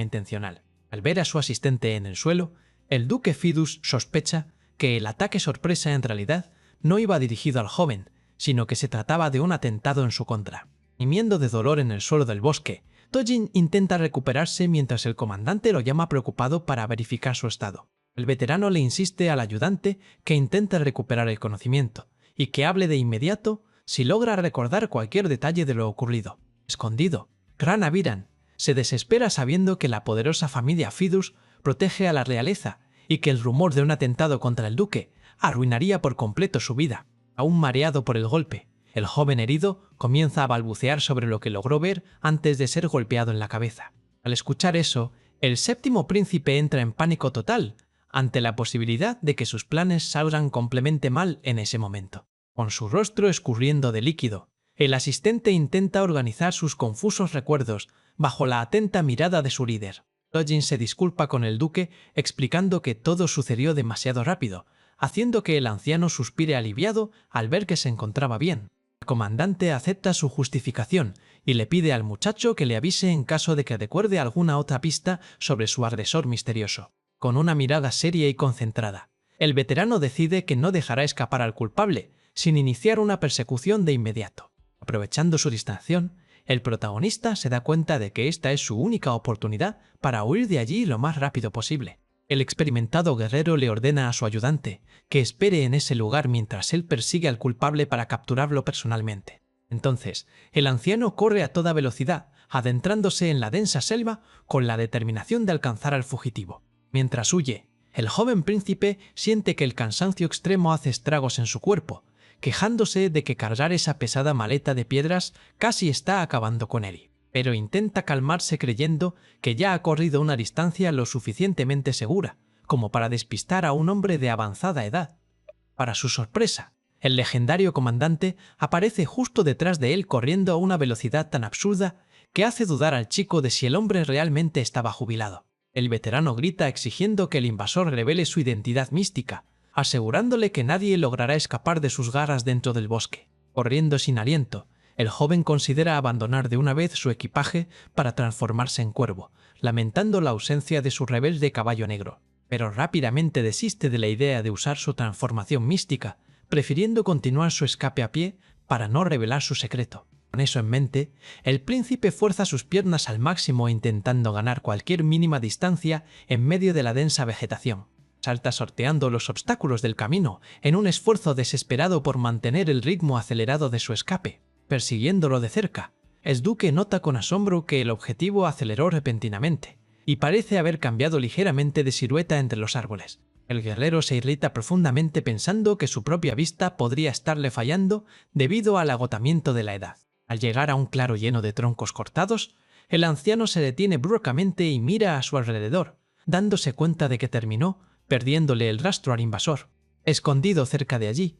intencional. Al ver a su asistente en el suelo, el duque Fidus sospecha que el ataque sorpresa en realidad no iba dirigido al joven, sino que se trataba de un atentado en su contra. Gimiendo de dolor en el suelo del bosque, Tojin intenta recuperarse mientras el comandante lo llama preocupado para verificar su estado. El veterano le insiste al ayudante que intente recuperar el conocimiento y que hable de inmediato si logra recordar cualquier detalle de lo ocurrido. Escondido, Gran Aviran se desespera sabiendo que la poderosa familia Fidus protege a la realeza y que el rumor de un atentado contra el duque arruinaría por completo su vida. Aún mareado por el golpe, el joven herido comienza a balbucear sobre lo que logró ver antes de ser golpeado en la cabeza. Al escuchar eso, el séptimo príncipe entra en pánico total ante la posibilidad de que sus planes salgan completamente mal en ese momento. Con su rostro escurriendo de líquido, el asistente intenta organizar sus confusos recuerdos bajo la atenta mirada de su líder. Tojin se disculpa con el duque explicando que todo sucedió demasiado rápido, haciendo que el anciano suspire aliviado al ver que se encontraba bien. El comandante acepta su justificación y le pide al muchacho que le avise en caso de que recuerde alguna otra pista sobre su agresor misterioso. Con una mirada seria y concentrada, el veterano decide que no dejará escapar al culpable sin iniciar una persecución de inmediato. Aprovechando su distracción, El protagonista se da cuenta de que esta es su única oportunidad para huir de allí lo más rápido posible. El experimentado guerrero le ordena a su ayudante que espere en ese lugar mientras él persigue al culpable para capturarlo personalmente. Entonces, el anciano corre a toda velocidad, adentrándose en la densa selva con la determinación de alcanzar al fugitivo. Mientras huye, el joven príncipe siente que el cansancio extremo hace estragos en su cuerpo, quejándose de que cargar esa pesada maleta de piedras casi está acabando con él. Pero intenta calmarse creyendo que ya ha corrido una distancia lo suficientemente segura como para despistar a un hombre de avanzada edad. Para su sorpresa, el legendario comandante aparece justo detrás de él corriendo a una velocidad tan absurda que hace dudar al chico de si el hombre realmente estaba jubilado. El veterano grita exigiendo que el invasor revele su identidad mística, asegurándole que nadie logrará escapar de sus garras dentro del bosque. Corriendo sin aliento, el joven considera abandonar de una vez su equipaje para transformarse en cuervo, lamentando la ausencia de su rebelde caballo negro. Pero rápidamente desiste de la idea de usar su transformación mística, prefiriendo continuar su escape a pie para no revelar su secreto. Con eso en mente, el príncipe fuerza sus piernas al máximo intentando ganar cualquier mínima distancia en medio de la densa vegetación. Salta sorteando los obstáculos del camino en un esfuerzo desesperado por mantener el ritmo acelerado de su escape. Persiguiéndolo de cerca, el duque nota con asombro que el objetivo aceleró repentinamente y parece haber cambiado ligeramente de silueta entre los árboles. El guerrero se irrita profundamente pensando que su propia vista podría estarle fallando debido al agotamiento de la edad. Al llegar a un claro lleno de troncos cortados, el anciano se detiene bruscamente y mira a su alrededor, dándose cuenta de que terminó perdiéndole el rastro al invasor. Escondido cerca de allí,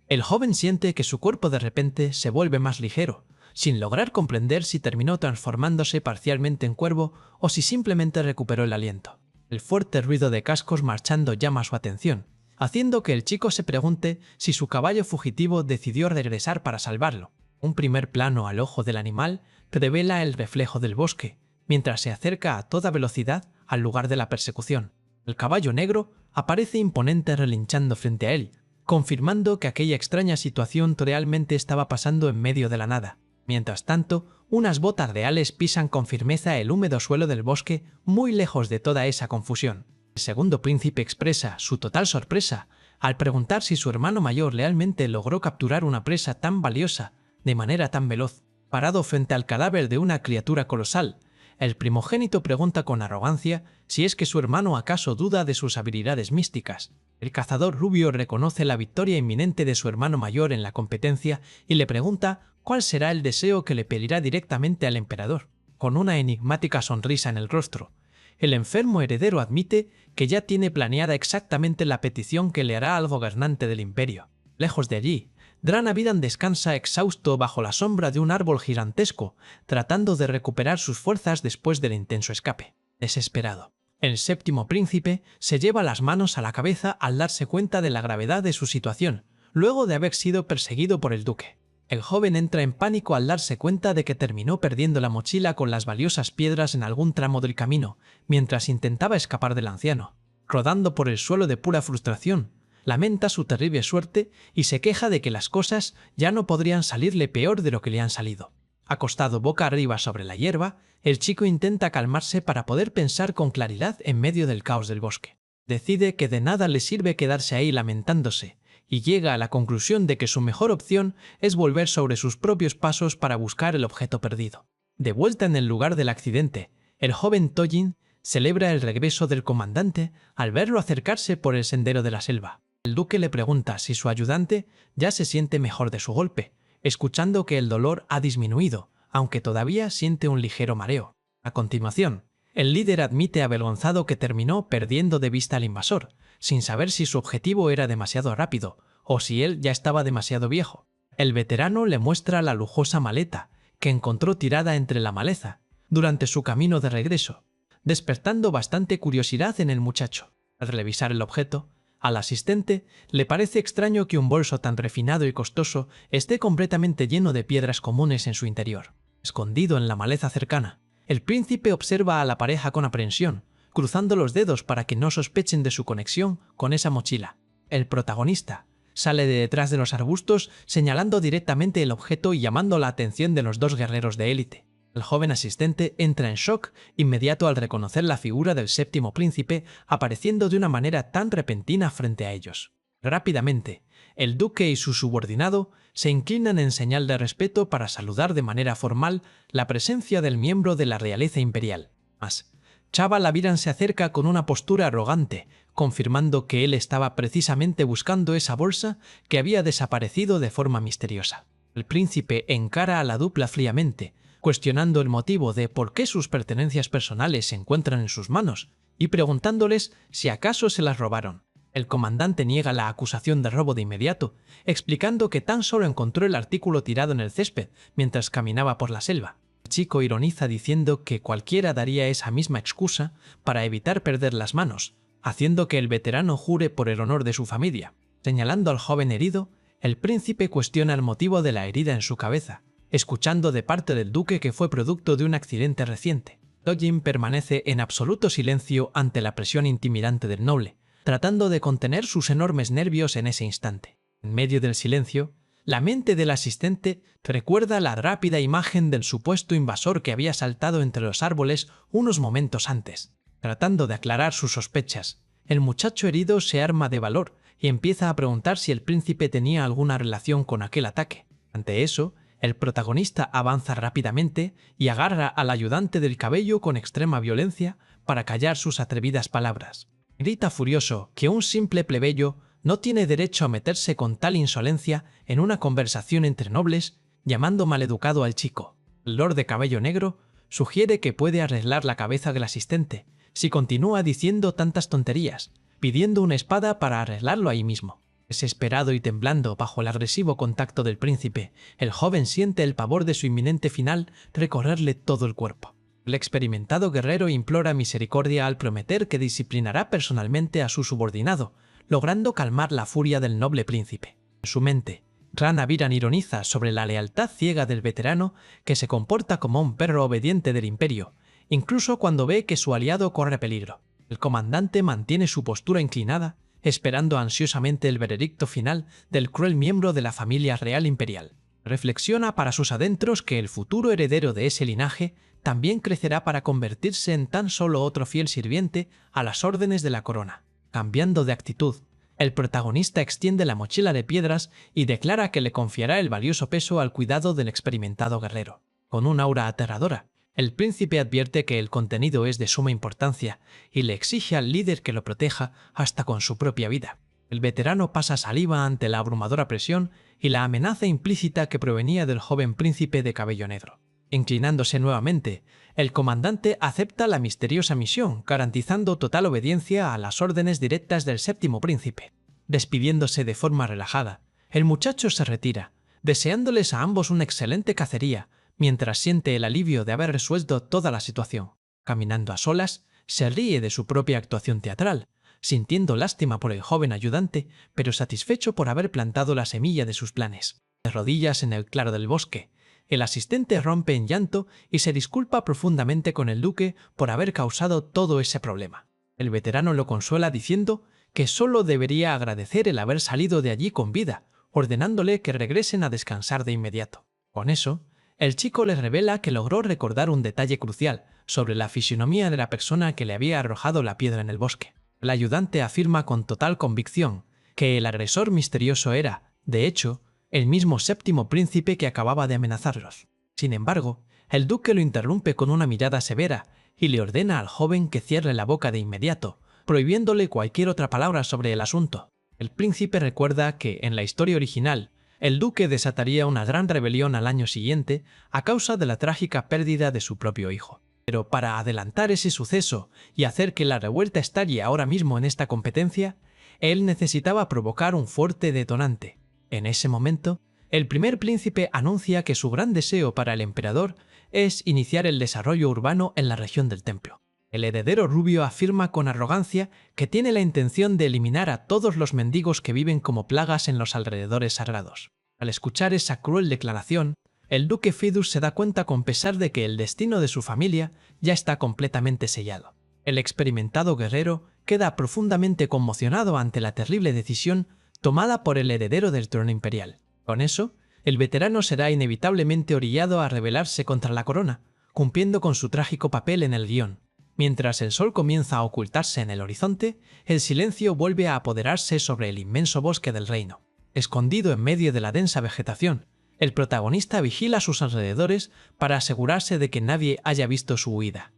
el joven siente que su cuerpo de repente se vuelve más ligero, sin lograr comprender si terminó transformándose parcialmente en cuervo o si simplemente recuperó el aliento. El fuerte ruido de cascos marchando llama su atención, haciendo que el chico se pregunte si su caballo fugitivo decidió regresar para salvarlo. Un primer plano al ojo del animal revela el reflejo del bosque, mientras se acerca a toda velocidad al lugar de la persecución. El caballo negro aparece imponente relinchando frente a él, confirmando que aquella extraña situación realmente estaba pasando en medio de la nada. Mientras tanto, unas botas reales pisan con firmeza el húmedo suelo del bosque muy lejos de toda esa confusión. El segundo príncipe expresa su total sorpresa al preguntar si su hermano mayor realmente logró capturar una presa tan valiosa de manera tan veloz. Parado frente al cadáver de una criatura colosal, el primogénito pregunta con arrogancia si es que su hermano acaso duda de sus habilidades místicas. El cazador rubio reconoce la victoria inminente de su hermano mayor en la competencia y le pregunta cuál será el deseo que le pedirá directamente al emperador. Con una enigmática sonrisa en el rostro, el enfermo heredero admite que ya tiene planeada exactamente la petición que le hará al gobernante del imperio. Lejos de allí, Dranavidan descansa exhausto bajo la sombra de un árbol gigantesco, tratando de recuperar sus fuerzas después del intenso escape. Desesperado, el séptimo príncipe se lleva las manos a la cabeza al darse cuenta de la gravedad de su situación, luego de haber sido perseguido por el duque. El joven entra en pánico al darse cuenta de que terminó perdiendo la mochila con las valiosas piedras en algún tramo del camino, mientras intentaba escapar del anciano. Rodando por el suelo de pura frustración, lamenta su terrible suerte y se queja de que las cosas ya no podrían salirle peor de lo que le han salido. Acostado boca arriba sobre la hierba, el chico intenta calmarse para poder pensar con claridad en medio del caos del bosque. Decide que de nada le sirve quedarse ahí lamentándose, y llega a la conclusión de que su mejor opción es volver sobre sus propios pasos para buscar el objeto perdido. De vuelta en el lugar del accidente, el joven Tojin celebra el regreso del comandante al verlo acercarse por el sendero de la selva. El duque le pregunta si su ayudante ya se siente mejor de su golpe, escuchando que el dolor ha disminuido, aunque todavía siente un ligero mareo. A continuación, el líder admite avergonzado que terminó perdiendo de vista al invasor, sin saber si su objetivo era demasiado rápido o si él ya estaba demasiado viejo. El veterano le muestra la lujosa maleta que encontró tirada entre la maleza durante su camino de regreso, despertando bastante curiosidad en el muchacho. Al revisar el objeto, al asistente le parece extraño que un bolso tan refinado y costoso esté completamente lleno de piedras comunes en su interior. Escondido en la maleza cercana, el príncipe observa a la pareja con aprensión, cruzando los dedos para que no sospechen de su conexión con esa mochila. El protagonista sale de detrás de los arbustos, señalando directamente el objeto y llamando la atención de los dos guerreros de élite. El joven asistente entra en shock inmediato al reconocer la figura del séptimo príncipe apareciendo de una manera tan repentina frente a ellos. Rápidamente, el duque y su subordinado se inclinan en señal de respeto para saludar de manera formal la presencia del miembro de la realeza imperial. Mas, Chava Laviran se acerca con una postura arrogante, confirmando que él estaba precisamente buscando esa bolsa que había desaparecido de forma misteriosa. El príncipe encara a la dupla fríamente, cuestionando el motivo de por qué sus pertenencias personales se encuentran en sus manos y preguntándoles si acaso se las robaron. El comandante niega la acusación de robo de inmediato, explicando que tan solo encontró el artículo tirado en el césped mientras caminaba por la selva. El chico ironiza diciendo que cualquiera daría esa misma excusa para evitar perder las manos, haciendo que el veterano jure por el honor de su familia. Señalando al joven herido, el príncipe cuestiona el motivo de la herida en su cabeza, escuchando de parte del duque que fue producto de un accidente reciente. Dojin permanece en absoluto silencio ante la presión intimidante del noble, tratando de contener sus enormes nervios en ese instante. En medio del silencio, la mente del asistente recuerda la rápida imagen del supuesto invasor que había saltado entre los árboles unos momentos antes. Tratando de aclarar sus sospechas, el muchacho herido se arma de valor y empieza a preguntar si el príncipe tenía alguna relación con aquel ataque. Ante eso, el protagonista avanza rápidamente y agarra al ayudante del cabello con extrema violencia para callar sus atrevidas palabras. Grita furioso que un simple plebeyo no tiene derecho a meterse con tal insolencia en una conversación entre nobles, llamando maleducado al chico. El lord de cabello negro sugiere que puede arreglar la cabeza del asistente si continúa diciendo tantas tonterías, pidiendo una espada para arreglarlo ahí mismo. Desesperado y temblando bajo el agresivo contacto del príncipe, el joven siente el pavor de su inminente final recorrerle todo el cuerpo. El experimentado guerrero implora misericordia al prometer que disciplinará personalmente a su subordinado, logrando calmar la furia del noble príncipe. En su mente, Ranaviran ironiza sobre la lealtad ciega del veterano que se comporta como un perro obediente del imperio, incluso cuando ve que su aliado corre peligro. El comandante mantiene su postura inclinada, esperando ansiosamente el veredicto final del cruel miembro de la familia real imperial. Reflexiona para sus adentros que el futuro heredero de ese linaje también crecerá para convertirse en tan solo otro fiel sirviente a las órdenes de la corona. Cambiando de actitud, el protagonista extiende la mochila de piedras y declara que le confiará el valioso peso al cuidado del experimentado guerrero. Con un aura aterradora, el príncipe advierte que el contenido es de suma importancia y le exige al líder que lo proteja hasta con su propia vida. El veterano pasa saliva ante la abrumadora presión y la amenaza implícita que provenía del joven príncipe de cabello negro. Inclinándose nuevamente, el comandante acepta la misteriosa misión, garantizando total obediencia a las órdenes directas del séptimo príncipe. Despidiéndose de forma relajada, el muchacho se retira, deseándoles a ambos una excelente cacería, mientras siente el alivio de haber resuelto toda la situación. Caminando a solas, se ríe de su propia actuación teatral, sintiendo lástima por el joven ayudante, pero satisfecho por haber plantado la semilla de sus planes. De rodillas en el claro del bosque, el asistente rompe en llanto y se disculpa profundamente con el duque por haber causado todo ese problema. El veterano lo consuela diciendo que solo debería agradecer el haber salido de allí con vida, ordenándole que regresen a descansar de inmediato. Con eso, el chico le revela que logró recordar un detalle crucial sobre la fisionomía de la persona que le había arrojado la piedra en el bosque. El ayudante afirma con total convicción que el agresor misterioso era, de hecho, el mismo séptimo príncipe que acababa de amenazarlos. Sin embargo, el duque lo interrumpe con una mirada severa y le ordena al joven que cierre la boca de inmediato, prohibiéndole cualquier otra palabra sobre el asunto. El príncipe recuerda que, en la historia original, el duque desataría una gran rebelión al año siguiente a causa de la trágica pérdida de su propio hijo. Pero para adelantar ese suceso y hacer que la revuelta estalle ahora mismo en esta competencia, él necesitaba provocar un fuerte detonante. En ese momento, el primer príncipe anuncia que su gran deseo para el emperador es iniciar el desarrollo urbano en la región del templo. El heredero rubio afirma con arrogancia que tiene la intención de eliminar a todos los mendigos que viven como plagas en los alrededores sagrados. Al escuchar esa cruel declaración, el duque Fidus se da cuenta con pesar de que el destino de su familia ya está completamente sellado. El experimentado guerrero queda profundamente conmocionado ante la terrible decisión tomada por el heredero del trono imperial. Con eso, el veterano será inevitablemente orillado a rebelarse contra la corona, cumpliendo con su trágico papel en el guión. Mientras el sol comienza a ocultarse en el horizonte, el silencio vuelve a apoderarse sobre el inmenso bosque del reino. Escondido en medio de la densa vegetación, el protagonista vigila a sus alrededores para asegurarse de que nadie haya visto su huida.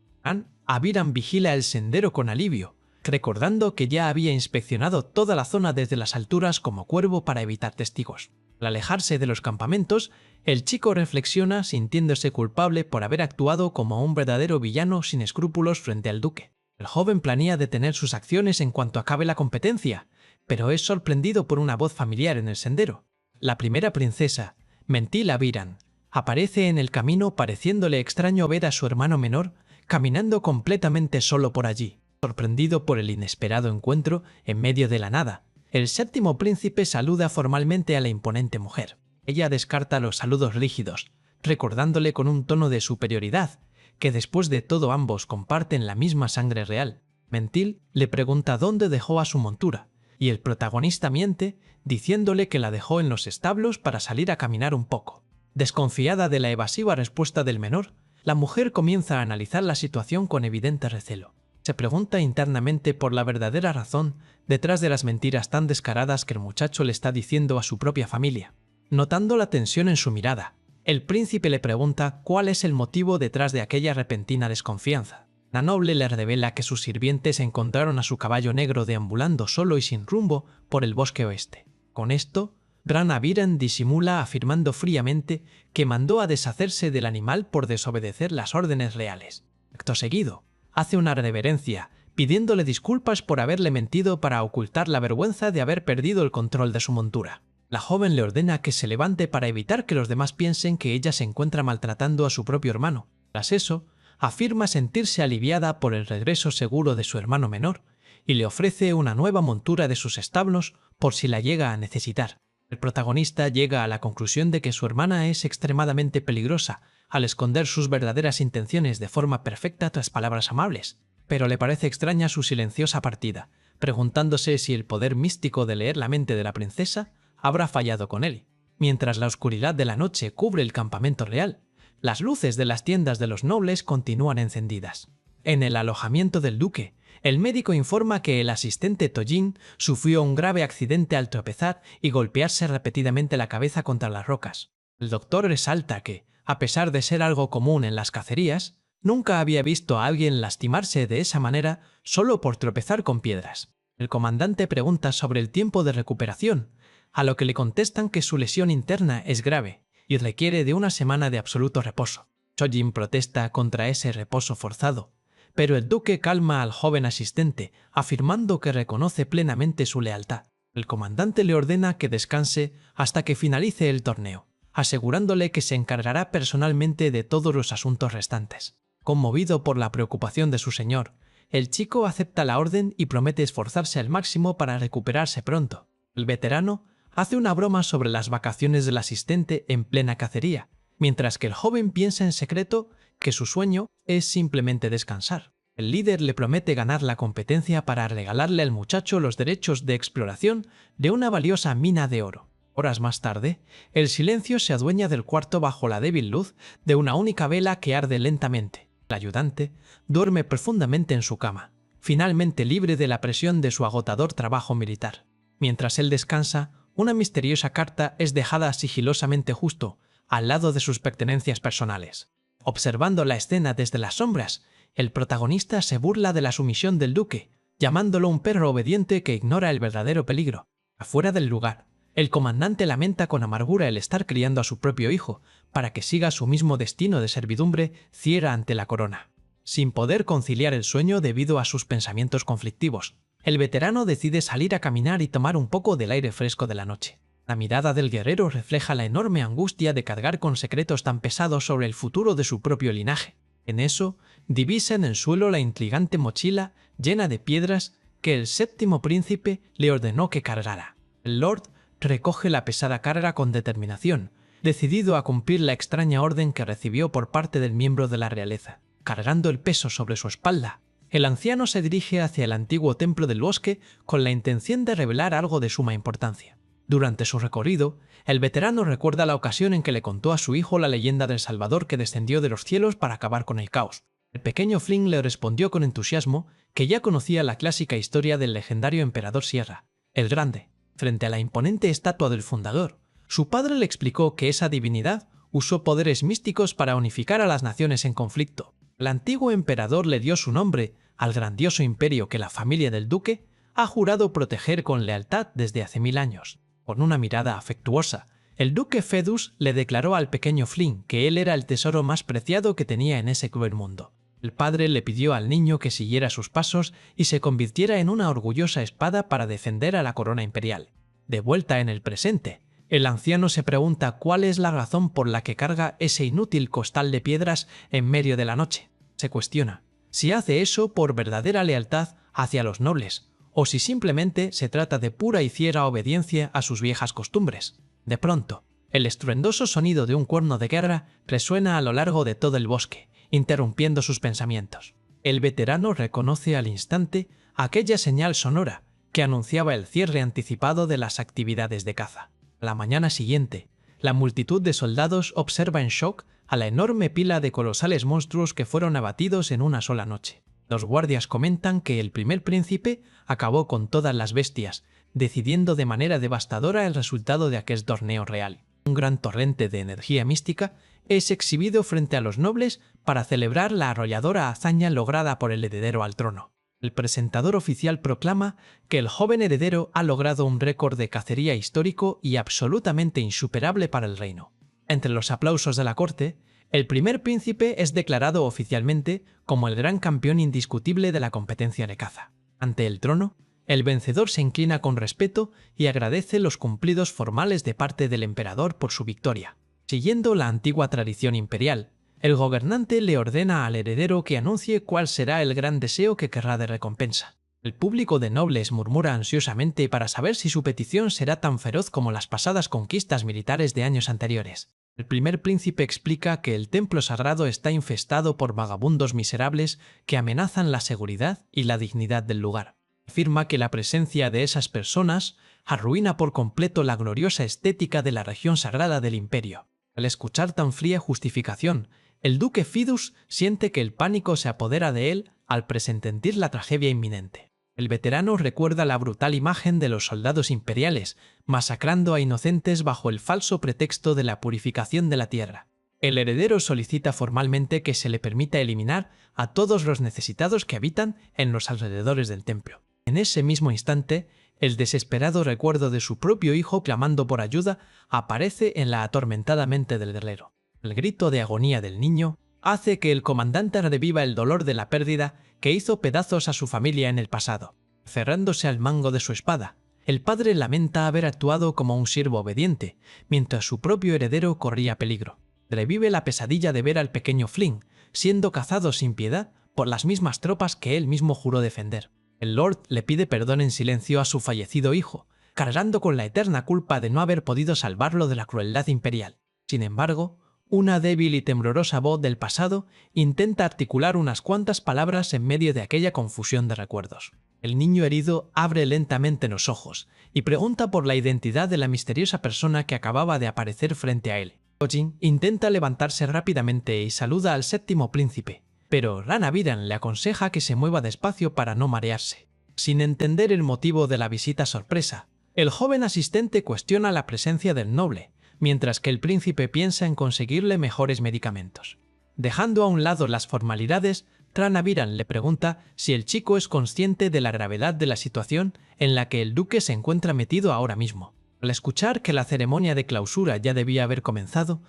Aviran vigila el sendero con alivio, recordando que ya había inspeccionado toda la zona desde las alturas como cuervo para evitar testigos. Al alejarse de los campamentos, el chico reflexiona sintiéndose culpable por haber actuado como un verdadero villano sin escrúpulos frente al duque. El joven planea detener sus acciones en cuanto acabe la competencia, pero es sorprendido por una voz familiar en el sendero. La primera princesa, Mentil Aviran, aparece en el camino pareciéndole extraño ver a su hermano menor caminando completamente solo por allí. Sorprendido por el inesperado encuentro en medio de la nada, el séptimo príncipe saluda formalmente a la imponente mujer. Ella descarta los saludos rígidos, recordándole con un tono de superioridad que después de todo ambos comparten la misma sangre real. Mentil le pregunta dónde dejó a su montura, y el protagonista miente diciéndole que la dejó en los establos para salir a caminar un poco. Desconfiada de la evasiva respuesta del menor, la mujer comienza a analizar la situación con evidente recelo. Se pregunta internamente por la verdadera razón detrás de las mentiras tan descaradas que el muchacho le está diciendo a su propia familia. Notando la tensión en su mirada, el príncipe le pregunta cuál es el motivo detrás de aquella repentina desconfianza. La noble le revela que sus sirvientes encontraron a su caballo negro deambulando solo y sin rumbo por el bosque oeste. Con esto, Bran Aviran disimula afirmando fríamente que mandó a deshacerse del animal por desobedecer las órdenes reales. Acto seguido, hace una reverencia, pidiéndole disculpas por haberle mentido para ocultar la vergüenza de haber perdido el control de su montura. La joven le ordena que se levante para evitar que los demás piensen que ella se encuentra maltratando a su propio hermano. Tras eso, afirma sentirse aliviada por el regreso seguro de su hermano menor y le ofrece una nueva montura de sus establos por si la llega a necesitar. El protagonista llega a la conclusión de que su hermana es extremadamente peligrosa al esconder sus verdaderas intenciones de forma perfecta tras palabras amables, pero le parece extraña su silenciosa partida, preguntándose si el poder místico de leer la mente de la princesa habrá fallado con él. Mientras la oscuridad de la noche cubre el campamento real, las luces de las tiendas de los nobles continúan encendidas. En el alojamiento del duque, el médico informa que el asistente Tojin sufrió un grave accidente al tropezar y golpearse repetidamente la cabeza contra las rocas. El doctor resalta que, a pesar de ser algo común en las cacerías, nunca había visto a alguien lastimarse de esa manera solo por tropezar con piedras. El comandante pregunta sobre el tiempo de recuperación, a lo que le contestan que su lesión interna es grave y requiere de una semana de absoluto reposo. Tojin protesta contra ese reposo forzado, pero el duque calma al joven asistente, afirmando que reconoce plenamente su lealtad. El comandante le ordena que descanse hasta que finalice el torneo, asegurándole que se encargará personalmente de todos los asuntos restantes. Conmovido por la preocupación de su señor, el chico acepta la orden y promete esforzarse al máximo para recuperarse pronto. El veterano hace una broma sobre las vacaciones del asistente en plena cacería, mientras que el joven piensa en secreto que su sueño es simplemente descansar. El líder le promete ganar la competencia para regalarle al muchacho los derechos de exploración de una valiosa mina de oro. Horas más tarde, el silencio se adueña del cuarto bajo la débil luz de una única vela que arde lentamente. El ayudante duerme profundamente en su cama, finalmente libre de la presión de su agotador trabajo militar. Mientras él descansa, una misteriosa carta es dejada sigilosamente justo al lado de sus pertenencias personales. Observando la escena desde las sombras, el protagonista se burla de la sumisión del duque, llamándolo un perro obediente que ignora el verdadero peligro. Afuera del lugar, el comandante lamenta con amargura el estar criando a su propio hijo para que siga su mismo destino de servidumbre ciega ante la corona. Sin poder conciliar el sueño debido a sus pensamientos conflictivos, el veterano decide salir a caminar y tomar un poco del aire fresco de la noche. La mirada del guerrero refleja la enorme angustia de cargar con secretos tan pesados sobre el futuro de su propio linaje. En eso, divisa en el suelo la intrigante mochila llena de piedras que el séptimo príncipe le ordenó que cargara. El lord recoge la pesada carga con determinación, decidido a cumplir la extraña orden que recibió por parte del miembro de la realeza. Cargando el peso sobre su espalda, El anciano se dirige hacia el antiguo templo del bosque con la intención de revelar algo de suma importancia. Durante su recorrido, el veterano recuerda la ocasión en que le contó a su hijo la leyenda del Salvador que descendió de los cielos para acabar con el caos. El pequeño Flynn le respondió con entusiasmo que ya conocía la clásica historia del legendario emperador Sierra, el Grande. Frente a la imponente estatua del fundador, su padre le explicó que esa divinidad usó poderes místicos para unificar a las naciones en conflicto. El antiguo emperador le dio su nombre al grandioso imperio que la familia del duque ha jurado proteger con lealtad desde hace 1000 años. Con una mirada afectuosa, el duque Fedus le declaró al pequeño Flynn que él era el tesoro más preciado que tenía en ese cruel mundo. El padre le pidió al niño que siguiera sus pasos y se convirtiera en una orgullosa espada para defender a la corona imperial. De vuelta en el presente, el anciano se pregunta cuál es la razón por la que carga ese inútil costal de piedras en medio de la noche. Se cuestiona si hace eso por verdadera lealtad hacia los nobles, o si simplemente se trata de pura y ciega obediencia a sus viejas costumbres. De pronto, el estruendoso sonido de un cuerno de guerra resuena a lo largo de todo el bosque, interrumpiendo sus pensamientos. El veterano reconoce al instante aquella señal sonora que anunciaba el cierre anticipado de las actividades de caza. A la mañana siguiente, la multitud de soldados observa en shock a la enorme pila de colosales monstruos que fueron abatidos en una sola noche. Los guardias comentan que el primer príncipe acabó con todas las bestias, decidiendo de manera devastadora el resultado de aquel torneo real. Un gran torrente de energía mística es exhibido frente a los nobles para celebrar la arrolladora hazaña lograda por el heredero al trono. El presentador oficial proclama que el joven heredero ha logrado un récord de cacería histórico y absolutamente insuperable para el reino. Entre los aplausos de la corte, el primer príncipe es declarado oficialmente como el gran campeón indiscutible de la competencia de caza. Ante el trono, el vencedor se inclina con respeto y agradece los cumplidos formales de parte del emperador por su victoria. Siguiendo la antigua tradición imperial, el gobernante le ordena al heredero que anuncie cuál será el gran deseo que querrá de recompensa. El público de nobles murmura ansiosamente para saber si su petición será tan feroz como las pasadas conquistas militares de años anteriores. El primer príncipe explica que el templo sagrado está infestado por vagabundos miserables que amenazan la seguridad y la dignidad del lugar. Afirma que la presencia de esas personas arruina por completo la gloriosa estética de la región sagrada del imperio. Al escuchar tan fría justificación, el duque Fidus siente que el pánico se apodera de él al presentir la tragedia inminente. El veterano recuerda la brutal imagen de los soldados imperiales masacrando a inocentes bajo el falso pretexto de la purificación de la tierra. El heredero solicita formalmente que se le permita eliminar a todos los necesitados que habitan en los alrededores del templo. En ese mismo instante, el desesperado recuerdo de su propio hijo clamando por ayuda aparece en la atormentada mente del guerrero. El grito de agonía del niño hace que el comandante reviva el dolor de la pérdida que hizo pedazos a su familia en el pasado. Cerrándose al mango de su espada, el padre lamenta haber actuado como un siervo obediente, mientras su propio heredero corría peligro. Revive la pesadilla de ver al pequeño Flynn siendo cazado sin piedad por las mismas tropas que él mismo juró defender. El Lord le pide perdón en silencio a su fallecido hijo, cargando con la eterna culpa de no haber podido salvarlo de la crueldad imperial. Sin embargo, una débil y temblorosa voz del pasado intenta articular unas cuantas palabras en medio de aquella confusión de recuerdos. El niño herido abre lentamente los ojos y pregunta por la identidad de la misteriosa persona que acababa de aparecer frente a él. Tojin intenta levantarse rápidamente y saluda al séptimo príncipe, pero Ranaviran le aconseja que se mueva despacio para no marearse. Sin entender el motivo de la visita sorpresa, el joven asistente cuestiona la presencia del noble, mientras que el príncipe piensa en conseguirle mejores medicamentos. Dejando a un lado las formalidades, Ranaviran le pregunta si el chico es consciente de la gravedad de la situación en la que el duque se encuentra metido ahora mismo. Al escuchar que la ceremonia de clausura ya debía haber comenzado,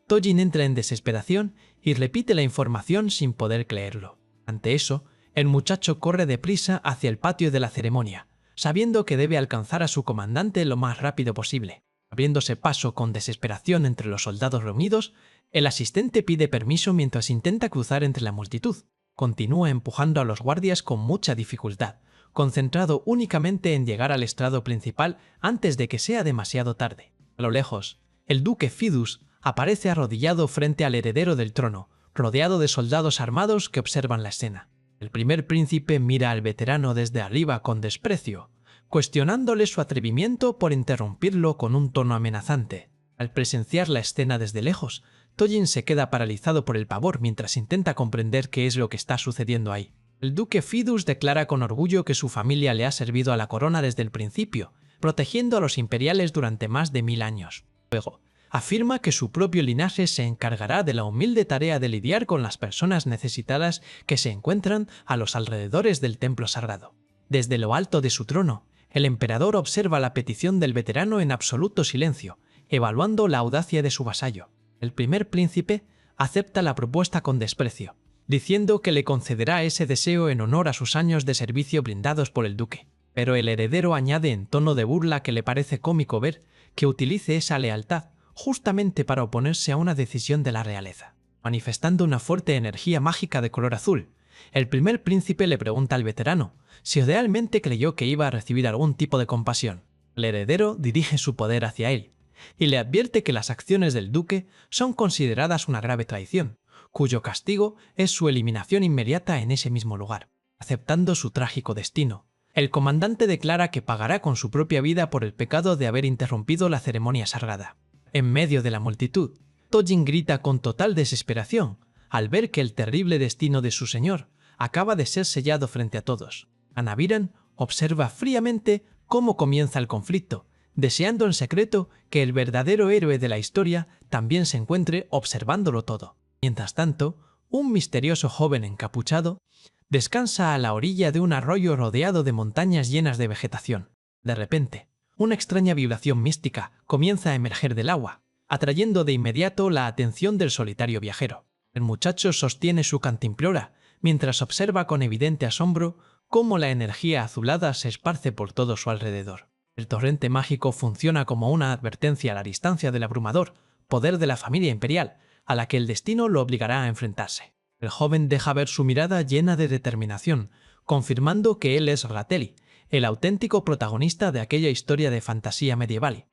Tojin entra en desesperación y repite la información sin poder creerlo. Ante eso, el muchacho corre deprisa hacia el patio de la ceremonia, sabiendo que debe alcanzar a su comandante lo más rápido posible. Abriéndose paso con desesperación entre los soldados reunidos, el asistente pide permiso mientras intenta cruzar entre la multitud. Continúa empujando a los guardias con mucha dificultad, concentrado únicamente en llegar al estrado principal antes de que sea demasiado tarde. A lo lejos, el duque Fidus aparece arrodillado frente al heredero del trono, rodeado de soldados armados que observan la escena. El primer príncipe mira al veterano desde arriba con desprecio, cuestionándole su atrevimiento por interrumpirlo con un tono amenazante. Al presenciar la escena desde lejos, Tojin se queda paralizado por el pavor mientras intenta comprender qué es lo que está sucediendo ahí. El duque Fidus declara con orgullo que su familia le ha servido a la corona desde el principio, protegiendo a los imperiales durante más de 1000 años. Luego, afirma que su propio linaje se encargará de la humilde tarea de lidiar con las personas necesitadas que se encuentran a los alrededores del templo sagrado. Desde lo alto de su trono, el emperador observa la petición del veterano en absoluto silencio, evaluando la audacia de su vasallo. El primer príncipe acepta la propuesta con desprecio, diciendo que le concederá ese deseo en honor a sus años de servicio brindados por el duque. Pero el heredero añade en tono de burla que le parece cómico ver que utilice esa lealtad justamente para oponerse a una decisión de la realeza. Manifestando una fuerte energía mágica de color azul, el primer príncipe le pregunta al veterano si realmente creyó que iba a recibir algún tipo de compasión. El heredero dirige su poder hacia él y le advierte que las acciones del duque son consideradas una grave traición, cuyo castigo es su eliminación inmediata en ese mismo lugar. Aceptando su trágico destino, el comandante declara que pagará con su propia vida por el pecado de haber interrumpido la ceremonia sagrada. En medio de la multitud, Tojin grita con total desesperación al ver que el terrible destino de su señor acaba de ser sellado frente a todos. Anaviran observa fríamente cómo comienza el conflicto, deseando en secreto que el verdadero héroe de la historia también se encuentre observándolo todo. Mientras tanto, un misterioso joven encapuchado descansa a la orilla de un arroyo rodeado de montañas llenas de vegetación. De repente, una extraña vibración mística comienza a emerger del agua, atrayendo de inmediato la atención del solitario viajero. El muchacho sostiene su cantimplora mientras observa con evidente asombro cómo la energía azulada se esparce por todo su alrededor. El torrente mágico funciona como una advertencia a la distancia del abrumador poder de la familia imperial, a la que el destino lo obligará a enfrentarse. El joven deja ver su mirada llena de determinación, confirmando que él es Rateli, el auténtico protagonista de aquella historia de fantasía medieval.